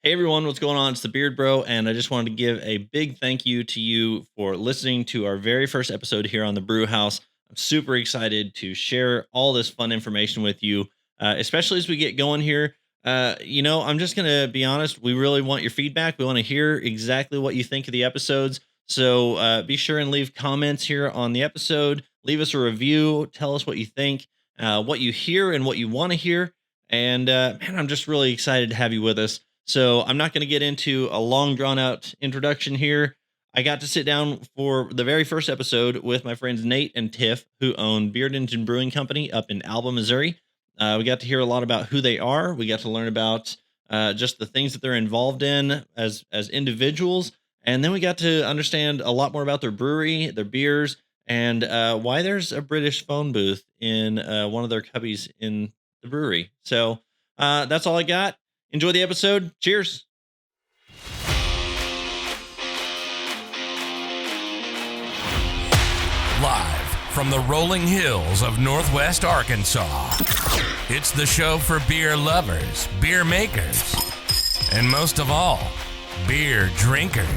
Hey everyone, what's going on? It's the Beard Bro, and I just wanted to give a big thank you to you for listening to our very first episode here on the Brew House. I'm super excited to share all this fun information with you, especially as we get going here. I'm just going to be honest. We really want your feedback. We want to hear exactly what you think of the episodes. So be sure and leave comments here on the episode. Leave us a review. Tell us what you think, what you hear, and what you want to hear. And man, I'm just really excited to have you with us. So I'm not going to get into a long drawn out introduction here. I got to sit down for the very first episode with my friends Nate and Tiff, who own Beard Engine Brewing Company up in Alba, Missouri. We got to hear a lot about who they are. We got to learn about just the things that they're involved in as individuals. And then we got to understand a lot more about their brewery, their beers, and why there's a British phone booth in one of their cubbies in the brewery. So that's all I got. Enjoy the episode. Cheers. Live from the rolling hills of Northwest Arkansas, it's the show for beer lovers, beer makers, and most of all, beer drinkers.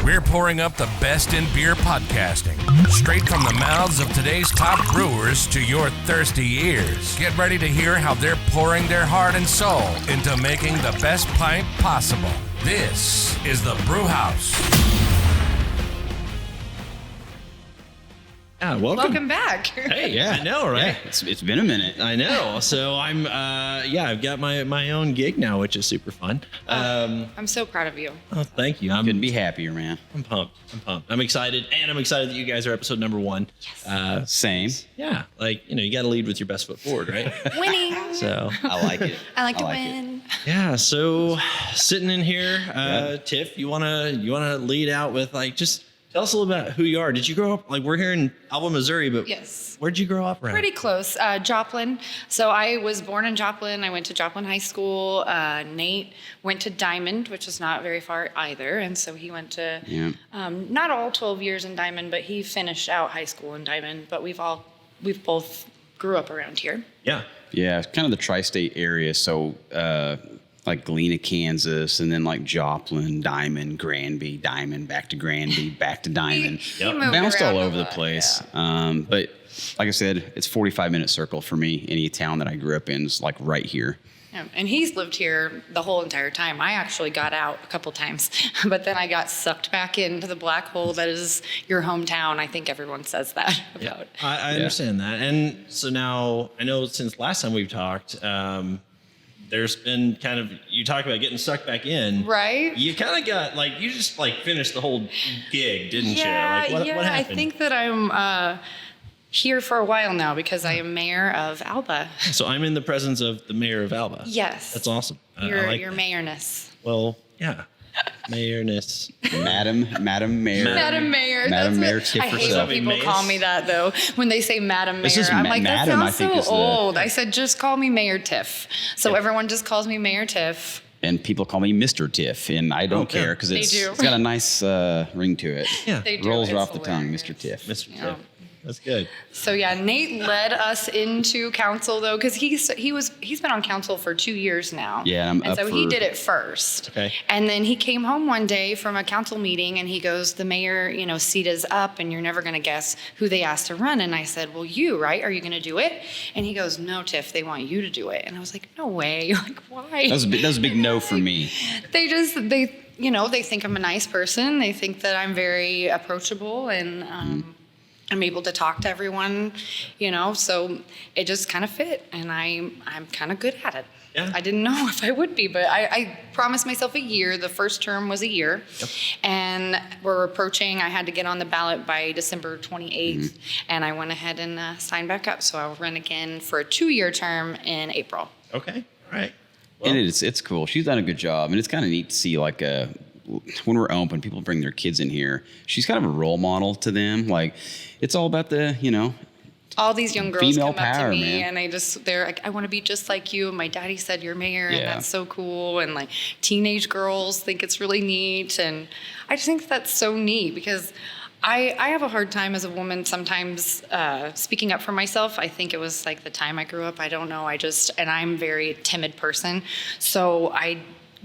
We're pouring up the best in beer podcasting, straight from the mouths of today's top brewers to your thirsty ears. Get ready to hear how they're pouring their heart and soul into making the best pint possible. This is the Brew House. Yeah, welcome back. Hey, yeah, I know, right? Yeah, it's been a minute. I know. So I'm, I've got my own gig now, which is super fun. I'm so proud of you. Oh, thank you. Couldn't be happier, man. I'm pumped. I'm excited, and I'm excited that you guys are episode number 1. Yes. Same. Yeah, you got to lead with your best foot forward, right? Winning. So I like it. I like to win. Yeah. So sitting in here, Tiff, you wanna lead out with just. Tell us a little about who you are. Did you grow up, we're here in Alba, Missouri, but yes. Where'd you grow up around? Pretty close. Joplin. So I was born in Joplin. I went to Joplin High School. Nate went to Diamond, which is not very far either. And so he went to, not all 12 years in Diamond, but he finished out high school in Diamond. But we've both grew up around here. Yeah. Yeah, kind of the tri-state area. So, like Galena, Kansas, and then like Joplin, Diamond, Granby, Diamond, back to Granby, back to Diamond. Bounced all over the place. Yeah. But like I said, it's 45-minute circle for me. Any town that I grew up in is like right here. Yeah, and he's lived here the whole entire time. I actually got out a couple times, but then I got sucked back into the black hole that is your hometown. I think everyone says that about. Yeah, I understand that. And so now I know since last time we've talked, there's been you talk about getting sucked back in. Right. You kind of got, you just finished the whole gig, didn't you? What happened? I think that I'm here for a while now because I am Mayor of Alba. So I'm in the presence of the Mayor of Alba. Yes. That's awesome. Your mayorness. Well, yeah. Mayorness. Madam Mayor. Madam Mayor. Madam Mayor Tiff I hate when people call me that, though. When they say Madam Mayor, I'm like, that sounds so old. I said, just call me Mayor Tiff. So everyone just calls me Mayor Tiff. And people call me Mr. Tiff, and I don't care because it's got a nice ring to it. Yeah. They do. Rolls it's off the hilarious. tongue, Mr. Tiff. Mr. Tiff. That's good. So yeah, Nate led us into council though, because he's been on council for 2 years now. Yeah, and so he did it first. Okay. And then he came home one day from a council meeting, and he goes, "The mayor, seat is up, and you're never going to guess who they asked to run." And I said, "Well, you, right? Are you going to do it?" And he goes, "No, Tiff, they want you to do it." And I was like, "No way! Like, why?" That was a big no for me. They think I'm a nice person. They think that I'm very approachable and. I'm able to talk to everyone, so it just kind of fit, and I'm kind of good at it. Yeah. I didn't know if I would be, but I promised myself a year. The first term was a year, and we're approaching. I had to get on the ballot by December 28th, and I went ahead and signed back up. So I'll run again for a 2-year term in April. Okay, all right. Well, And it's cool. She's done a good job, and it's kind of neat to see when we're open, people bring their kids in here. She's kind of a role model to them. It's all about all these young girls female come up power, to me, man. and they're like, "I want to be just like you." My daddy said you're mayor, and Yeah. that's so cool. And teenage girls think it's really neat, and I just think that's so neat because I have a hard time as a woman sometimes speaking up for myself. I think it was the time I grew up. I don't know. And I'm a very timid person, so I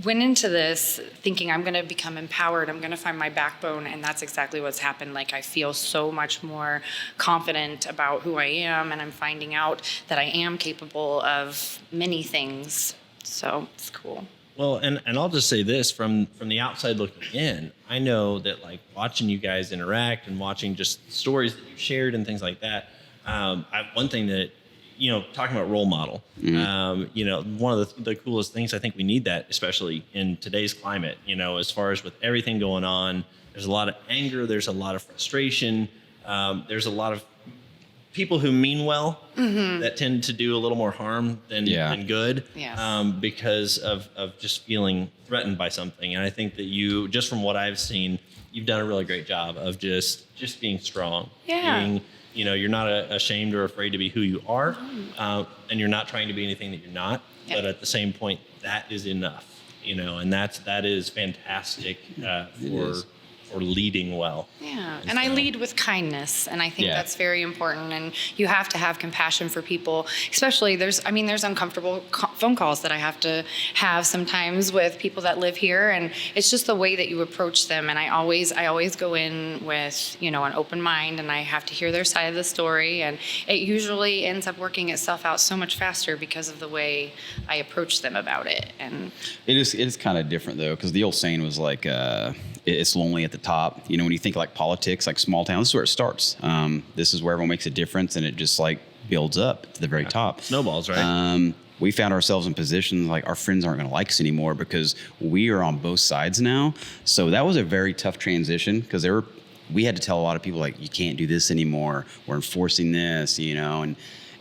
went into this thinking I'm going to become empowered. I'm going to find my backbone. And that's exactly what's happened. Like, I feel so much more confident about who I am. And I'm finding out that I am capable of many things. So it's cool. Well, and I'll just say this from the outside looking in, I know that like watching you guys interact and watching just stories that you've shared and things like that. One thing that, talking about role model, one of the coolest things, I think we need that, especially in today's climate, as far as with everything going on, there's a lot of anger, there's a lot of frustration, there's a lot of people who mean well that tend to do a little more harm than good, because of just feeling threatened by something. And I think that you, just from what I've seen, you've done a really great job of just being strong. Being, you're not ashamed or afraid to be who you are, and you're not trying to be anything that you're not. But at the same point, that is enough, and that is fantastic for leading well. Yeah, and I lead with kindness, and I think that's very important. And you have to have compassion for people, especially there's uncomfortable phone calls that I have to have sometimes with people that live here, and it's just the way that you approach them. And I always go in with an open mind, and I have to hear their side of the story, and it usually ends up working itself out so much faster because of the way I approach them about it. And it is kind of different though, because the old saying was like, it's lonely at the top. When you think like politics, like small town, this is where it starts. This is where everyone makes a difference, and it just like builds up to the very top. Snowballs, right? We found ourselves in positions like our friends aren't going to like us anymore because we are on both sides now. So that was a very tough transition, because we had to tell a lot of people like, you can't do this anymore. We're enforcing this, and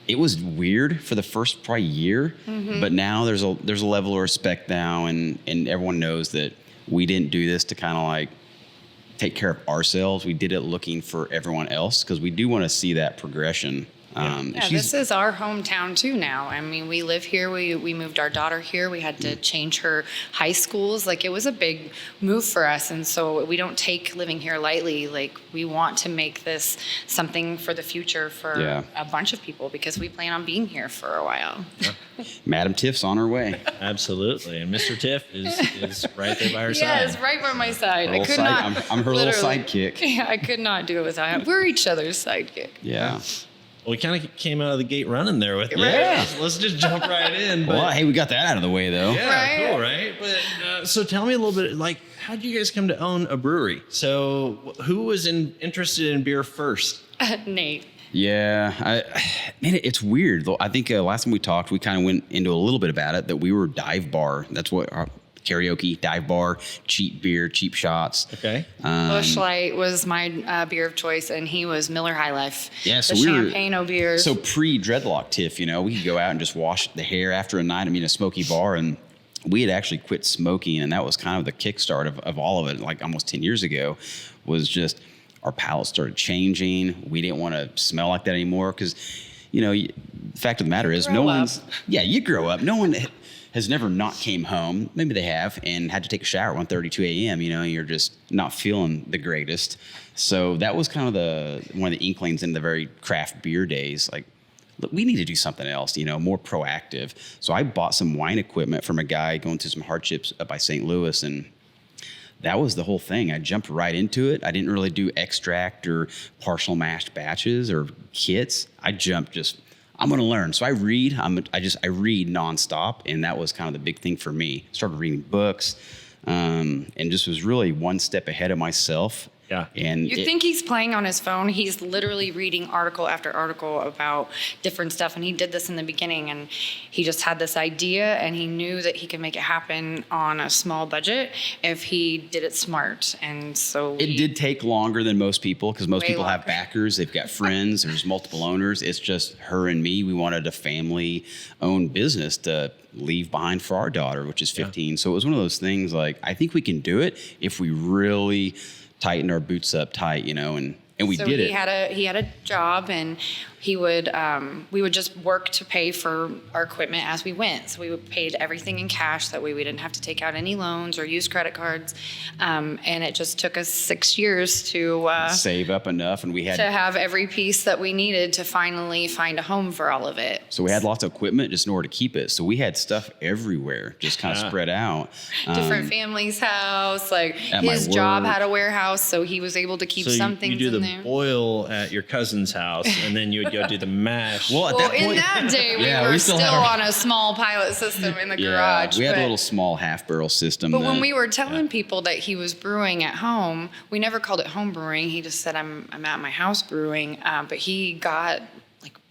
it was weird for the first probably year, but now there's a level of respect now, and everyone knows that we didn't do this to kind of like take care of ourselves. We did it looking for everyone else, because we do want to see that progression. This is our hometown too now. I mean, we live here. We moved our daughter here. We had to change her high schools. Like, it was a big move for us. And so we don't take living here lightly. Like, we want to make this something for the future for a bunch of people, because we plan on being here for a while. Madam Tiff's on her way. Absolutely. And Mr. Tiff is right there by her side. Yes, right by my side. I'm her little sidekick. Yeah, I could not do it without her. We're each other's sidekick. Yeah. Well, we kind of came out of the gate running there with Let's just jump right in. But, well, hey, we got that out of the way, though. Yeah, cool, right? But so tell me a little bit, like, how did you guys come to own a brewery? So who was interested in beer first? Nate. Yeah, it's weird though. I think last time we talked, we kind of went into a little bit about it, that we were dive bar. That's what our karaoke, dive bar, cheap beer, cheap shots. Okay. Busch Light was my beer of choice, and he was Miller High Life. Yeah, so the we champagne beers. So pre-dreadlock Tiff, we could go out and just wash the hair after a night. A smoky bar, and we had actually quit smoking, and that was kind of the kickstart of all of it. Like almost 10 years ago, was just our palates started changing. We didn't want to smell like that anymore, because, the fact of the matter is, you grow up. No one has never not came home. Maybe they have, and had to take a shower at 1:32 a.m. And you're just not feeling the greatest. So that was kind of one of the inklings in the very craft beer days. Like, look, we need to do something else, more proactive. So I bought some wine equipment from a guy going through some hardships up by St. Louis, and that was the whole thing. I jumped right into it. I didn't really do extract or partial mashed batches or kits. I jumped I'm going to learn. So I read. I read nonstop, and that was kind of the big thing for me. Started reading books, and just was really one step ahead of myself. Yeah. And you think he's playing on his phone? He's literally reading article after article about different stuff. And he did this in the beginning, and he just had this idea, and he knew that he could make it happen on a small budget if he did it smart. And so it did take longer than most people, because most people have backers, they've got friends, there's multiple owners. It's just her and me. We wanted a family-owned business to leave behind for our daughter, which is 15. Yeah. So it was one of those things like, I think we can do it if we really tighten our boots up tight, and And we did it. He had a job, and we would just work to pay for our equipment as we went. So we paid everything in cash. That way we didn't have to take out any loans or use credit cards. And it just took us 6 years to save up enough, and we had to have every piece that we needed to finally find a home for all of it. So we had lots of equipment just in order to keep it. So we had stuff everywhere, just kind of spread out. Different families' house. Like his job had a warehouse, so he was able to keep some things in there. You do the boil at your cousin's house, and then you would go do the mash. Well, at that point, in that day, we were still on a small pilot system in the garage. We had a little small half-barrel system. But when we were telling people that he was brewing at home, we never called it home brewing. He just said, I'm at my house brewing. But he got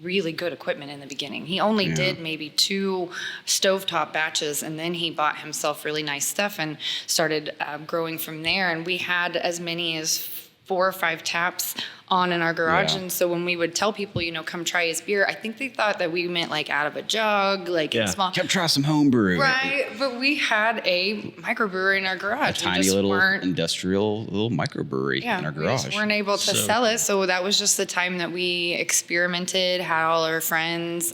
really good equipment in the beginning. He only did maybe 2 stovetop batches, and then he bought himself really nice stuff and started growing from there. And we had as many as 4 or 5 taps on in our garage. And so when we would tell people, come try his beer, I think they thought that we meant out of a jug, in small. Come try some home brew. Right. But we had a microbrewery in our garage. A tiny little industrial little microbrewery in our garage. We just weren't able to sell it. So that was just the time that we experimented, had all our friends,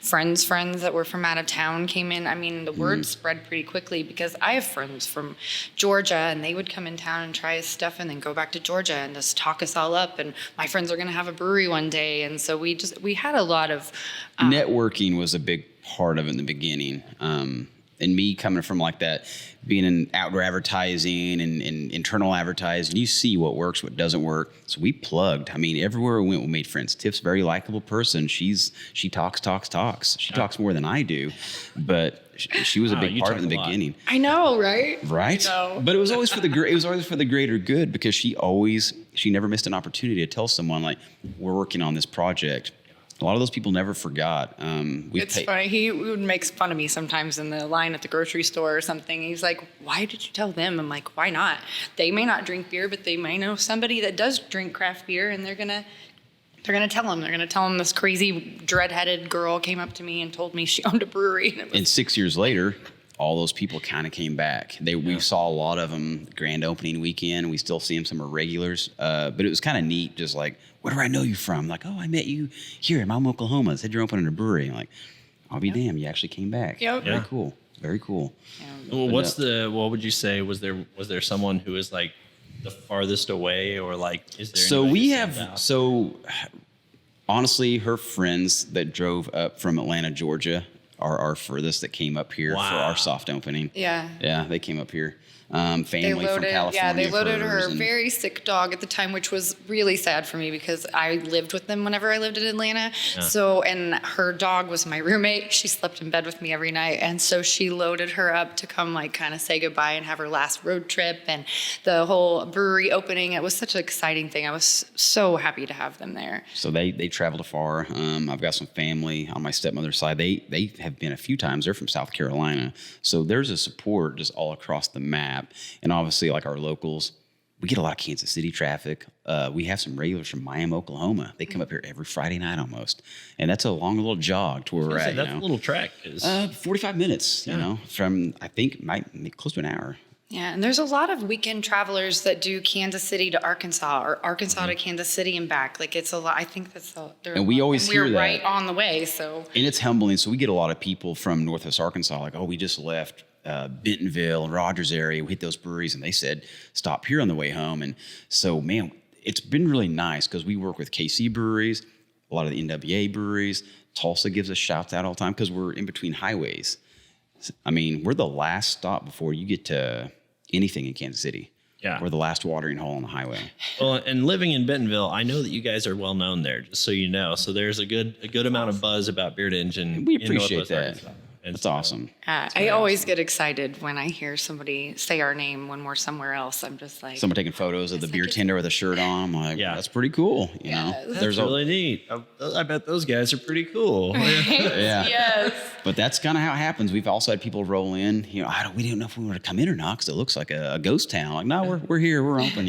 friends that were from out of town came in. I mean, the word spread pretty quickly because I have friends from Georgia, and they would come in town and try his stuff and then go back to Georgia and just talk us all up. And my friends are going to have a brewery one day. And so we had a lot of networking was a big part of it in the beginning. And me coming from that, being in outdoor advertising and internal advertising, you see what works, what doesn't work. So we plugged. I mean, everywhere we went, we made friends. Tiff's a very likable person. She talks. She talks more than I do, but she was a big part of it in the beginning. I know, right? Right. But it was always for the it was always for the greater good, because she never missed an opportunity to tell someone we're working on this project. A lot of those people never forgot. It's funny. He would make fun of me sometimes in the line at the grocery store or something. He's like, "Why did you tell them?" I'm like, "Why not? They may not drink beer, but they may know somebody that does drink craft beer, and they're gonna tell them. They're gonna tell them this crazy dread-headed girl came up to me and told me she owned a brewery." And 6 years later, all those people kind of came back. We saw a lot of them grand opening weekend. We still see them. Some are regulars. But it was kind of neat, just where do I know you from? Oh, I met you here in Alma, Oklahoma. Said you're opening a brewery. I'm like, I'll be damned. You actually came back. Yep. Very cool. Very cool. Yeah. Well, what would you say? Was there someone who is the farthest away, or is there? So we have, honestly, her friends that drove up from Atlanta, Georgia, are our furthest that came up here for our soft opening. Yeah. Yeah, they came up here. Family from California. Yeah, they loaded her very sick dog at the time, which was really sad for me because I lived with them whenever I lived in Atlanta. Yeah. So, and her dog was my roommate. She slept in bed with me every night. And so she loaded her up to come kind of say goodbye and have her last road trip and the whole brewery opening. It was such an exciting thing. I was so happy to have them there. So they traveled afar. I've got some family on my stepmother's side. They have been a few times. They're from South Carolina. So there's a support just all across the map. And obviously, our locals, we get a lot of Kansas City traffic. We have some regulars from Miami, Oklahoma. They come up here every Friday night almost. And that's a long little jog to where we're at. That's a little trek. 45 minutes, from, I think, close to an hour. Yeah, and there's a lot of weekend travelers that do Kansas City to Arkansas or Arkansas to Kansas City and back. It's a lot. I think that's and we always hear that. We're right on the way, so. And it's humbling. So we get a lot of people from Northwest Arkansas, we just left Bentonville and Rogers area. We hit those breweries, and they said, stop here on the way home. And so, man, it's been really nice because we work with KC breweries, a lot of the NWA breweries. Tulsa gives us shouts out all the time because we're in between highways. I mean, we're the last stop before you get to anything in Kansas City. Yeah. We're the last watering hole on the highway. Well, and living in Bentonville, I know that you guys are well known there, just so you know. So there's a good amount of buzz about Beard Engine. We appreciate that. Arkansas. That's awesome. I always get excited when I hear somebody say our name when we're somewhere else. I'm just like... Someone taking photos of the beer tender with a shirt on. I'm like, that's pretty cool. You know? That's really neat. I bet those guys are pretty cool. Yeah. Yes. But that's kind of how it happens. We've also had people roll in. We don't know if we want to come in or not because it looks like a ghost town. Like, no, we're here. We're open.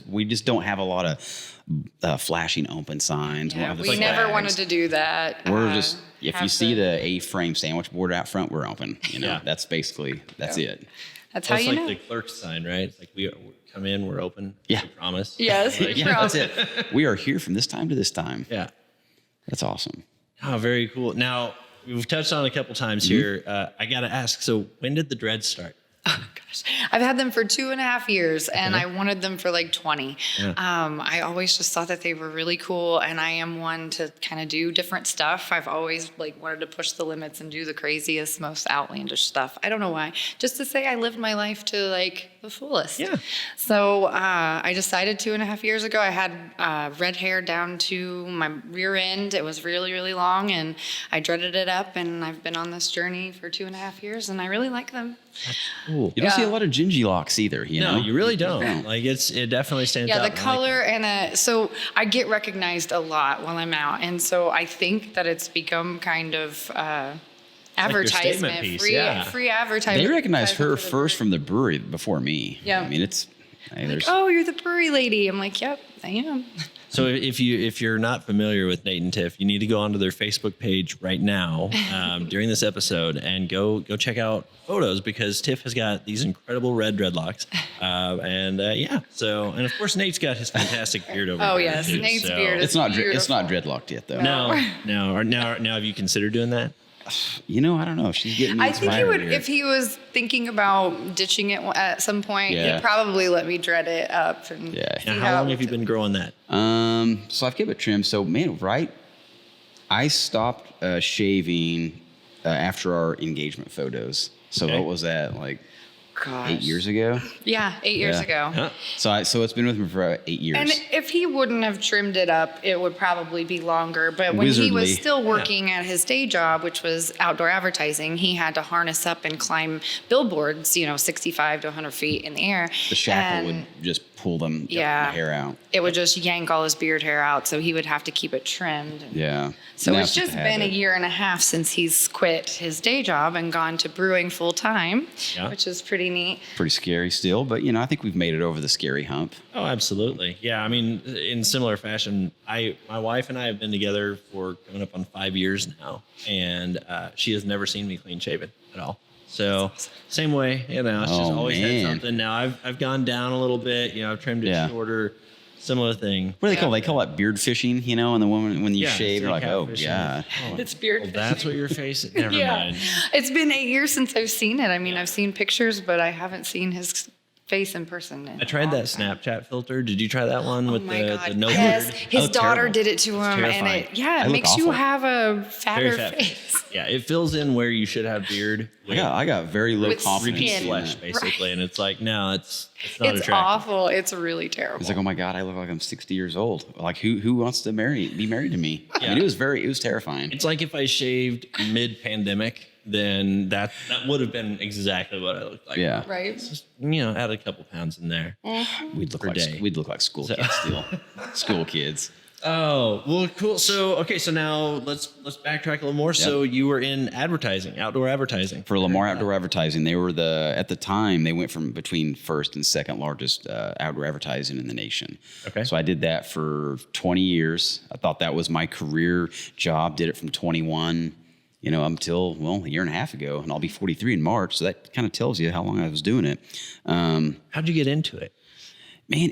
We just don't have a lot of flashing open signs. Yeah, we never wanted to do that. We're just... If you see the A-frame sandwich board out front, we're open. That's basically, that's it. That's how you like know. the clerk's sign, right? It's like we come in, we're open. Yeah. We promise. Yes. Like, Yeah, that's it. We are here from this time to this time. yeah. That's awesome. Oh, very cool. Now, we've touched on it a couple times here. I got to ask, so when did the dreads start? Oh gosh, I've had them for 2.5 years, and I wanted them for like 20. Yeah. I always just thought that they were really cool, and I am one to kind of do different stuff. I've always like wanted to push the limits and do the craziest, most outlandish stuff. I don't know why. Just to say I lived my life to like the fullest. Yeah. So I decided 2.5 years ago. I had red hair down to my rear end. It was really, really long, and I dreaded it up, and I've been on this journey for 2.5 years, and I really like them. Cool. You don't see a lot of gingy locks either, you know? No, you really don't. No. Like it definitely stands out. Yeah, the I color like and so I get recognized a lot while I'm out, and so I think that it's become kind of advertisement, statement piece, free, yeah. free advertisement. They recognized her for the first brewery. from the brewery before me. Yeah. I mean, it's... Hey, Like, there's, oh, you're the brewery lady. I'm like, yep, I am. So if you're not familiar with Nate and Tiff, you need to go onto their Facebook page right now during this episode and go check out photos, because Tiff has got these incredible red dreadlocks, and of course Nate's got his fantastic beard over. Oh here yes, too, Nate's so- beard is it's not beautiful. dreadlocked yet, though. Now have you considered doing that? You know, I don't know. She's getting I think he inspired would, here. if he was thinking about ditching it at some point, Yeah. he'd probably let me dread it up. And Yeah. see Now, how long it have you would- been growing that? So I've kept it trimmed. So, man, right? I stopped shaving after our engagement photos. So Okay. what was that, like Gosh. 8 years ago? Yeah, 8 years Yeah. ago. Huh? So it's been with me for 8 years. And if he wouldn't have trimmed it up, it would probably be longer. But when he was Wizardly. still working at his day job, which was outdoor advertising, he had to harness up and climb billboards, 65 to 100 feet in the air. the shackle And would just pull them Yeah. the hair out. it would just yank all his beard hair out, so he would have to keep it trimmed. Yeah. So Now it's just to have been a it. year and a half since he's quit his day job and gone to brewing full time, Yeah. which is pretty neat. Pretty scary still, but I think we've made it over the scary hump. Oh, absolutely. Yeah, I mean, in similar fashion, my wife and I have been together for coming up on 5 years now, and she has never seen me clean shaven at all. So same way, she's Oh, always had man. something. Now I've gone down a little bit, I've trimmed it Yeah. shorter, similar thing. What do they call it? They call that beard fishing, and the woman, when you Yeah, shave, it's you're like, oh, catfishing. God. Oh, It's beard well, that's what you're facing. Never mind. It's been 8 years since I've seen it. I mean, I've seen pictures, but I haven't seen his face in person. I tried that Snapchat filter. Did you try that one with my the God. no Yes, beard? his Oh, daughter terrible. did it to him, and terrifying. it I it look makes you awful. have a Very fatter fat face. Yeah, it fills in where you should have beard. I got very low With confidence. repeat skin. in flesh, that. basically, and it's like, no, it's not It's attractive. awful. It's really terrible. It's like, oh my God, I look like I'm 60 years old. Like, who wants to be married to me? I mean, Yeah. it was terrifying. It's like if I shaved mid-pandemic, then that would have been exactly what I looked like. Yeah. Right? Just, add a couple pounds in there. We'd look per like day. we'd look like school kids still. School kids. Oh, well, cool. So, okay, so now let's backtrack a little more. So you were in advertising, outdoor advertising. For Lamar Outdoor Advertising, they were at the time, they went from between first and second largest outdoor advertising in the nation. Okay. So I did that for 20 years. I thought that was my career job. Did it from 21, until, a year and a half ago. And I'll be 43 in March. So that kind of tells you how long I was doing it. How'd you get into it? Man,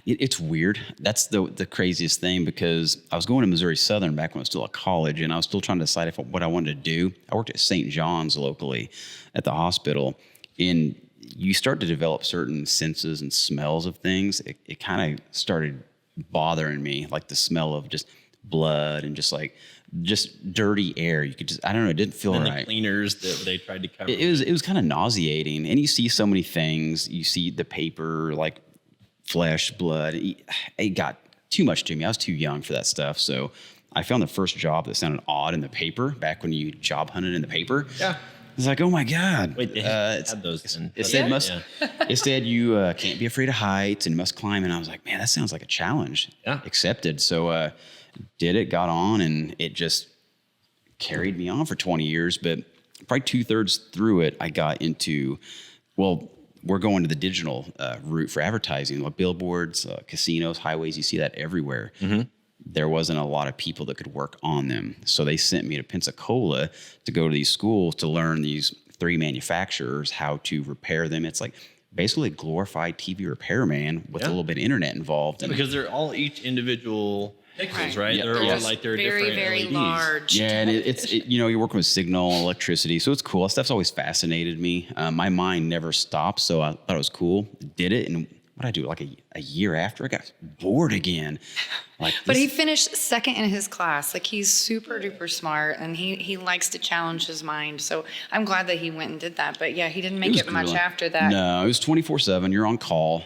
it's weird. That's the craziest thing, because I was going to Missouri Southern back when I was still at college, and I was still trying to decide what I wanted to do. I worked at St. John's locally at the hospital, and you start to develop certain senses and smells of things. It kind of started bothering me, like the smell of just blood and just dirty air. You could I don't know, it didn't feel And right. the cleaners that they tried to cover. It was kind of nauseating, and you see so many things. You see the paper, like flesh, blood. It got too much to me. I was too young for that stuff. So I found the first job that sounded odd in the paper back when you job hunted in the paper. Yeah. It's like, oh my God. Wait, they had those then. It said it said you can't be afraid of heights and must climb. And I was like, man, that sounds like a challenge. Yeah. Accepted. So did it, got on, and it just carried me on for 20 years. But probably 2/3 through it, I got into, we're going to the digital route for advertising, like billboards, casinos, highways. You see that everywhere. Mm-hmm. There wasn't a lot of people that could work on them. So they sent me to Pensacola to go to these schools to learn these 3 manufacturers how to repair them. It's like basically a glorified TV repairman with a little bit of internet involved. Yeah, because they're all each individual pixels, right? Yeah. They're all like they're very, different very LEDs. large. Yeah, and you're working with signal and electricity, so it's cool. That stuff's always fascinated me. My mind never stopped, so I thought it was cool. Did it, and what did I do? Like a year after, I got bored again. But he finished second in his class. Like, he's super duper smart, and he likes to challenge his mind. So I'm glad that he went and did that. But yeah, he didn't make it much after that. No, it was 24/7. You're on call.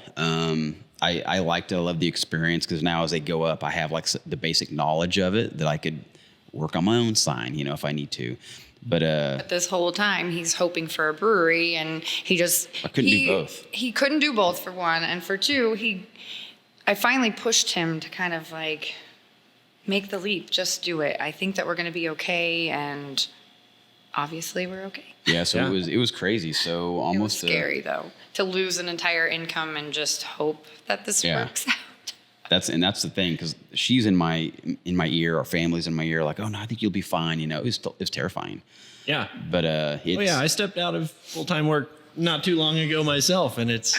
I liked it. I love the experience because now as they go up, I have like the basic knowledge of it that I could work on my own sign, if I need to. But this whole time, he's hoping for a brewery, and I couldn't do both. He couldn't do both, for one, and for two, I finally pushed him to kind of like make the leap. Just do it. I think that we're going to be okay, and obviously we're okay. Yeah, so it was crazy. So almost it was scary though, to lose an entire income and just hope that this works out. That's the thing, because she's in my ear, our family's in my ear, like, oh no, I think you'll be fine. It was terrifying. Yeah, but I stepped out of full-time work not too long ago myself, and it's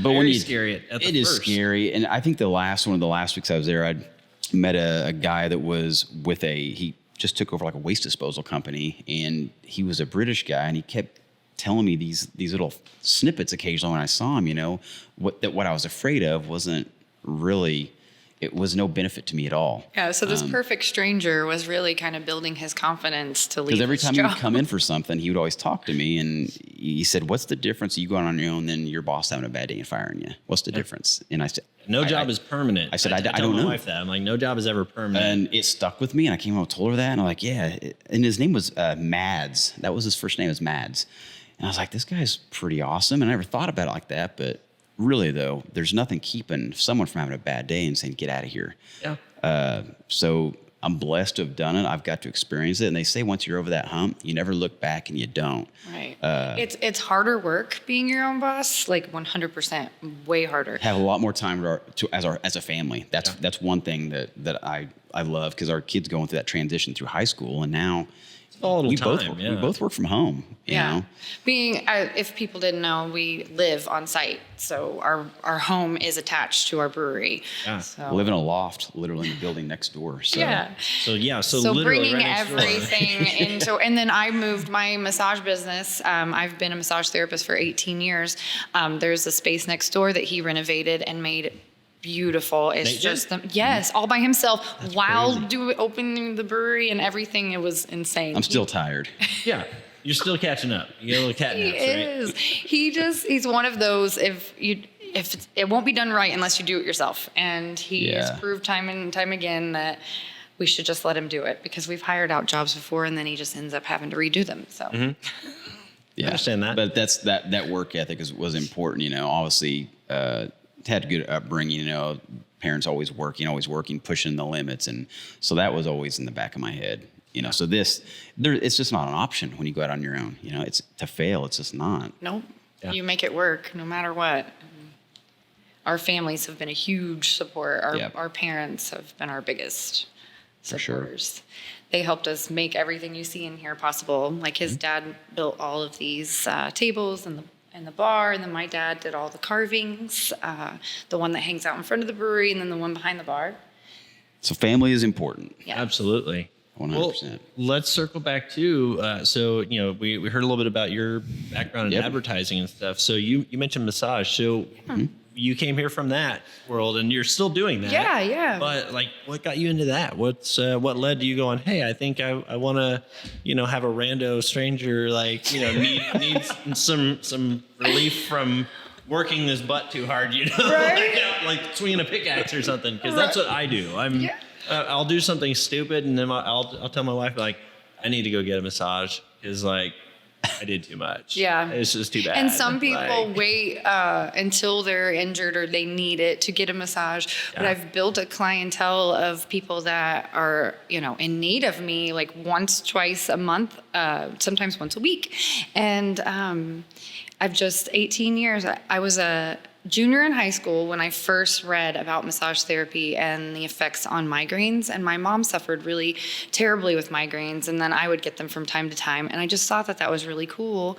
but when scary at the it is first. scary. And I think one of the last weeks I was there, I'd met a guy that was with he just took over like a waste disposal company, and he was a British guy, and he kept telling me these little snippets occasionally when I saw him, what I was afraid of wasn't really, it was no benefit to me at all. Yeah, so this perfect stranger was really kind of building his confidence to leave. Because every his time job. he would come in for something, he would always talk to me, and he said, what's the difference? You go out on your own, then your boss having a bad day and firing you. What's the difference? And I said, no job is permanent. I said, I tell don't my know. wife that. I'm like, no job is ever permanent. And it stuck with me, and I came home and told her that, and I'm like, yeah. And his name was Mads. That was his first name, was Mads. And I was like, this guy's pretty awesome. And I never thought about it like that. But really, though, there's nothing keeping someone from having a bad day and saying, get out of here. Yeah. So I'm blessed to have done it. I've got to experience it. And they say once you're over that hump, you never look back, and you don't. Right. It's harder work being your own boss, like 100%, way harder. Have a lot more time as a family. That's one thing that I love, because our kids going through that transition through high school, and now we both work from home. You know? Being, if people didn't know, we live on site, so our home is attached to our brewery. Yeah. So. I live in a loft, literally in the building next door. So. Yeah. So literally bringing right next door. everything into, and then I moved my massage business. I've been a massage therapist for 18 years. There's a space next door that he renovated and made beautiful. It's just all by himself. That's while crazy. opening the brewery and everything. It was insane. I'm still tired. Yeah. You're still catching up. You get a little cat naps, right? He's one of those, it won't be done right unless you do it yourself. And he has proved time and time again that we should just let him do it, because we've hired out jobs before and then he just ends up having to redo them. So Yeah. I understand that. But that work ethic was important, obviously, had a good upbringing, parents always working, pushing the limits. And so that was always in the back of my head, so it's just not an option when you go out on your own, it's to fail. It's just not. Nope. Yeah. You make it work no matter what. Our families have been a huge support. Our parents have been our biggest supporters. Sure. They helped us make everything you see in here possible. Like his dad built all of these tables and the bar, and then my dad did all the carvings, the one that hangs out in front of the brewery, and then the one behind the bar. So family is important. Yeah. Absolutely. 100%. Well, let's circle back to, so, we heard a little bit about your background in advertising and stuff. So you mentioned massage. So you came here from that world, and you're still doing that. Yeah. But what got you into that? What led to you going, hey, I think I want to, have a rando stranger, needs some relief from working this butt too hard, Right? like swinging a pickaxe or something. Because that's what I do. I'll do something stupid, and then I'll tell my wife, I need to go get a massage, because I did too much. Yeah. It's just too bad. And some people wait until they're injured or they need it to get a massage. But I've built a clientele of people that are, in need of me, once, twice a month, sometimes once a week. And I've just 18 years. I was a junior in high school when I first read about massage therapy and the effects on migraines. And my mom suffered really terribly with migraines, and then I would get them from time to time. And I just thought that was really cool.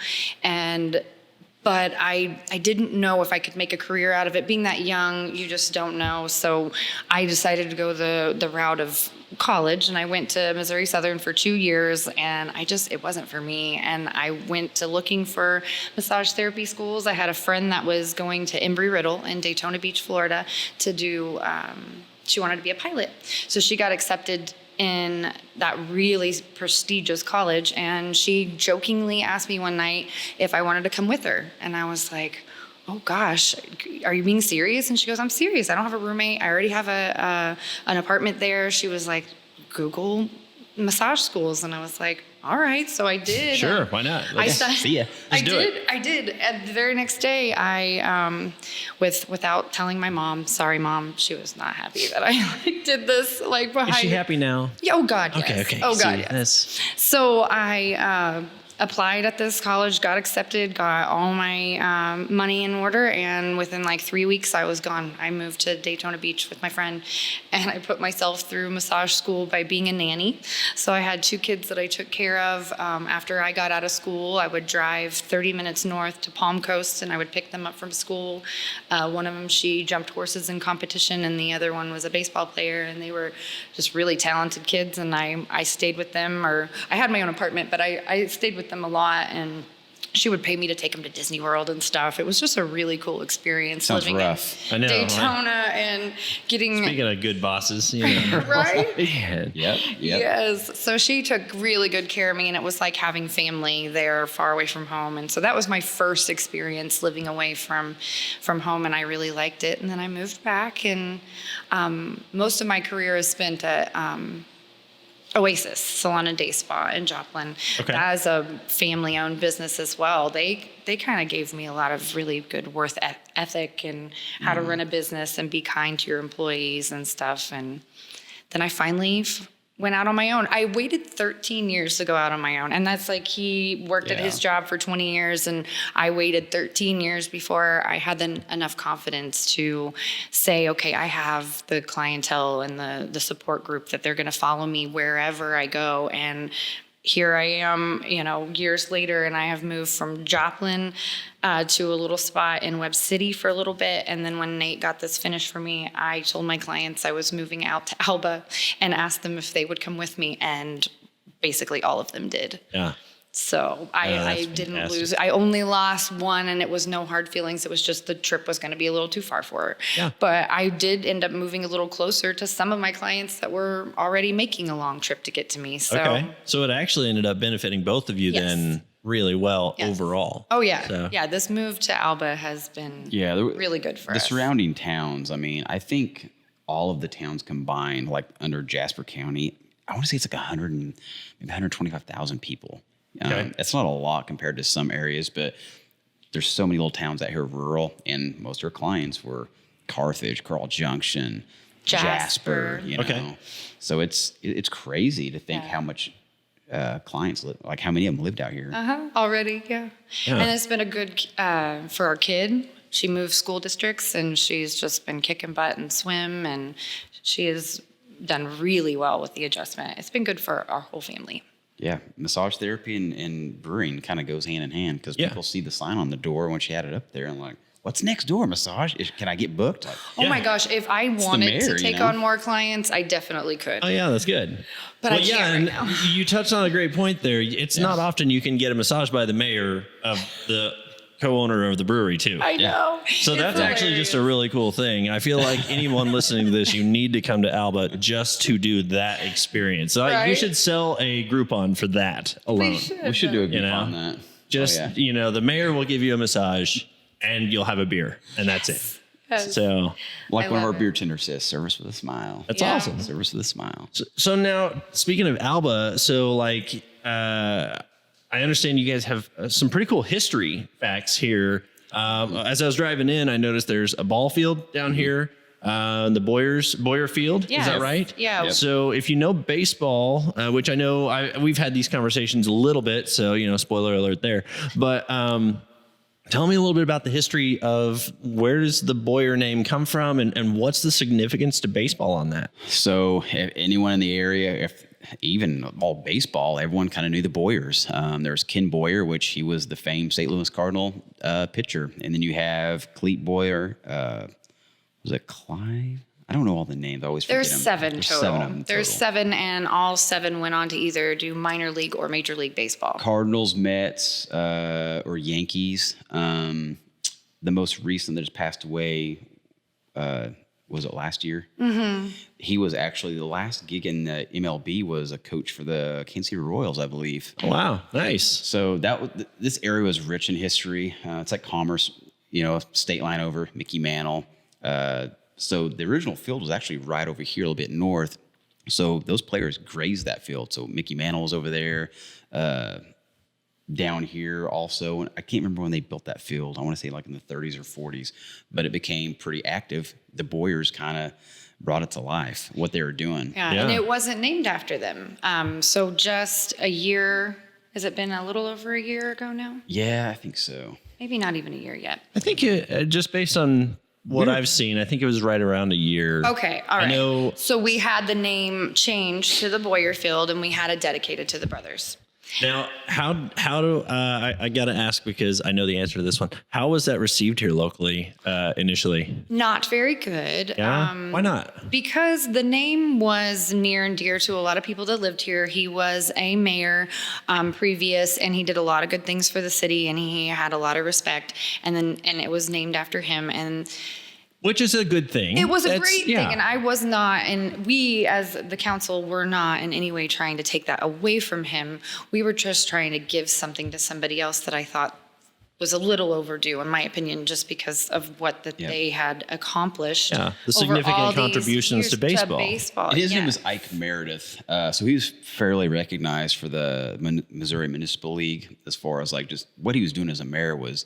But I didn't know if I could make a career out of it. Being that young, you just don't know. So I decided to go the route of college, and I went to Missouri Southern for 2 years, and it wasn't for me. And I went to looking for massage therapy schools. I had a friend that was going to Embry-Riddle in Daytona Beach, Florida to do, she wanted to be a pilot. So she got accepted in that really prestigious college, and she jokingly asked me one night if I wanted to come with her. And I was like, oh gosh, are you being serious? And she goes, I'm serious. I don't have a roommate. I already have an apartment there. She was like, Google massage schools. And I was like, all right. So I did. Sure. Why not? See ya. I did. At the very next day, without telling my mom, sorry, Mom, she was not happy that I did this behind. Is she happy now? Yeah, oh God, yes. Okay. Oh God, yes. So I applied at this college, got accepted, got all my money in order, and within 3 weeks I was gone. I moved to Daytona Beach with my friend, and I put myself through massage school by being a nanny. So I had 2 kids that I took care of. After I got out of school, I would drive 30 minutes north to Palm Coast, and I would pick them up from school. One of them, she jumped horses in competition, and the other one was a baseball player, and they were just really talented kids, and I stayed with them, or I had my own apartment, but I stayed with them a lot, and she would pay me to take them to Disney World and stuff. It was just a really cool experience. Sounds living rough. in Daytona and getting... Speaking of good bosses, right? Yep. Yes. So she took really good care of me, and it was like having family there far away from home. And so that was my first experience living away from home, and I really liked it. And then I moved back, and most of my career is spent at Oasis Salon and Day Spa in Joplin. Okay. That is a family-owned business as well. They kind of gave me a lot of really good work ethic and how to run a business and be kind to your employees and stuff. And then I finally went out on my own. I waited 13 years to go out on my own. And that's he worked at his job for 20 years, and I waited 13 years before I had enough confidence to say, okay, I have the clientele and the support group that they're going to follow me wherever I go. And here I am, years later, and I have moved from Joplin to a little spot in Webb City for a little bit. And then when Nate got this finished for me, I told my clients I was moving out to Alba and asked them if they would come with me. And basically all of them did. Yeah. So I didn't lose. I only lost one, and it was no hard feelings. It was just the trip was going to be a little too far for her. Yeah. But I did end up moving a little closer to some of my clients that were already making a long trip to get to me. So, okay. So it actually ended up benefiting both of you then really well overall. Oh, yeah. So. Yeah, this move to Alba has been really good for us. The surrounding towns, I think all of the towns combined, under Jasper County, I want to say it's 125,000 people. Okay. That's not a lot compared to some areas, but there's so many little towns out here rural, and most of our clients were Carthage, Carl Junction, Jasper. Okay. So it's crazy to think how much clients live, how many of them lived out here. Already, yeah. And it's been a good for our kid. She moved school districts, and she's just been kicking butt and swim, and she has done really well with the adjustment. It's been good for our whole family. Yeah, massage therapy and brewing kind of goes hand in hand, because people see the sign on the door when she had it up there, and what's next door? Massage? Can I get booked? Oh my gosh, if I wanted to take on more clients, I definitely could. Oh yeah, that's good. But I can't right now. You touched on a great point there. It's not often you can get a massage by the mayor of the co-owner of the brewery too. I know. So that's actually just a really cool thing. I feel like anyone listening to this, you need to come to Alba just to do that experience. So you should sell a Groupon for that alone. We should do a Groupon on that. Just, the mayor will give you a massage and you'll have a beer, and that's it. Yes. So, one of our beer tenders says, service with a smile. That's awesome. Service with a smile. So now, speaking of Alba, I understand you guys have some pretty cool history facts here. As I was driving in, I noticed there's a ball field down here, the Boyer Field. Yes. Is that right? Yeah. Yep. So if you know baseball, which I know we've had these conversations a little bit, so, spoiler alert there. But Tell me a little bit about the history of where does the Boyer name come from and what's the significance to baseball on that? So if anyone in the area, if even all baseball, everyone kind of knew the Boyers. There's Ken Boyer, which he was the famed St. Louis Cardinal pitcher. And then you have Clete Boyer. Was it Clive? I don't know all the names. I always forget There's them. seven There's total. 7 of them There's total. 7, and all 7 went on to either do minor league or major league baseball. Cardinals, Mets, or Yankees. The most recent that just passed away, was it last year? Mm-hmm. He was actually, the last gig in the MLB was a coach for the Kansas City Royals, I believe. Wow, nice. So this area was rich in history. It's like Commerce, state line over, Mickey Mantle. So the original field was actually right over here, a little bit north. So those players grazed that field. So Mickey Mantle was over there. Down here also, I can't remember when they built that field. I want to say like in the 30s or 40s, but it became pretty active. The Boyers kind of brought it to life, what they were doing. Yeah, and it wasn't named after them. So just a year, has it been a little over a year ago now? Yeah, I think so. Maybe not even a year yet. I think just based on what I've seen, I think it was right around a year. Okay, all right. I know. So we had the name changed to the Boyer Field, and we had it dedicated to the brothers. Now, how do I got to ask because I know the answer to this one. How was that received here locally initially? Not very good. Yeah, why not? Because the name was near and dear to a lot of people that lived here. He was a mayor previous, and he did a lot of good things for the city, and he had a lot of respect. And it was named after him. And which is a good thing. it was a great thing, and I was not, and we as the council were not in any way trying to take that away from him. We were just trying to give something to somebody else that I thought was a little overdue, in my opinion, just because of what they had accomplished. Yeah, the over significant all these contributions years to baseball. And his name is Ike Meredith. So he was fairly recognized for the Missouri Municipal League as far as like just what he was doing as a mayor was,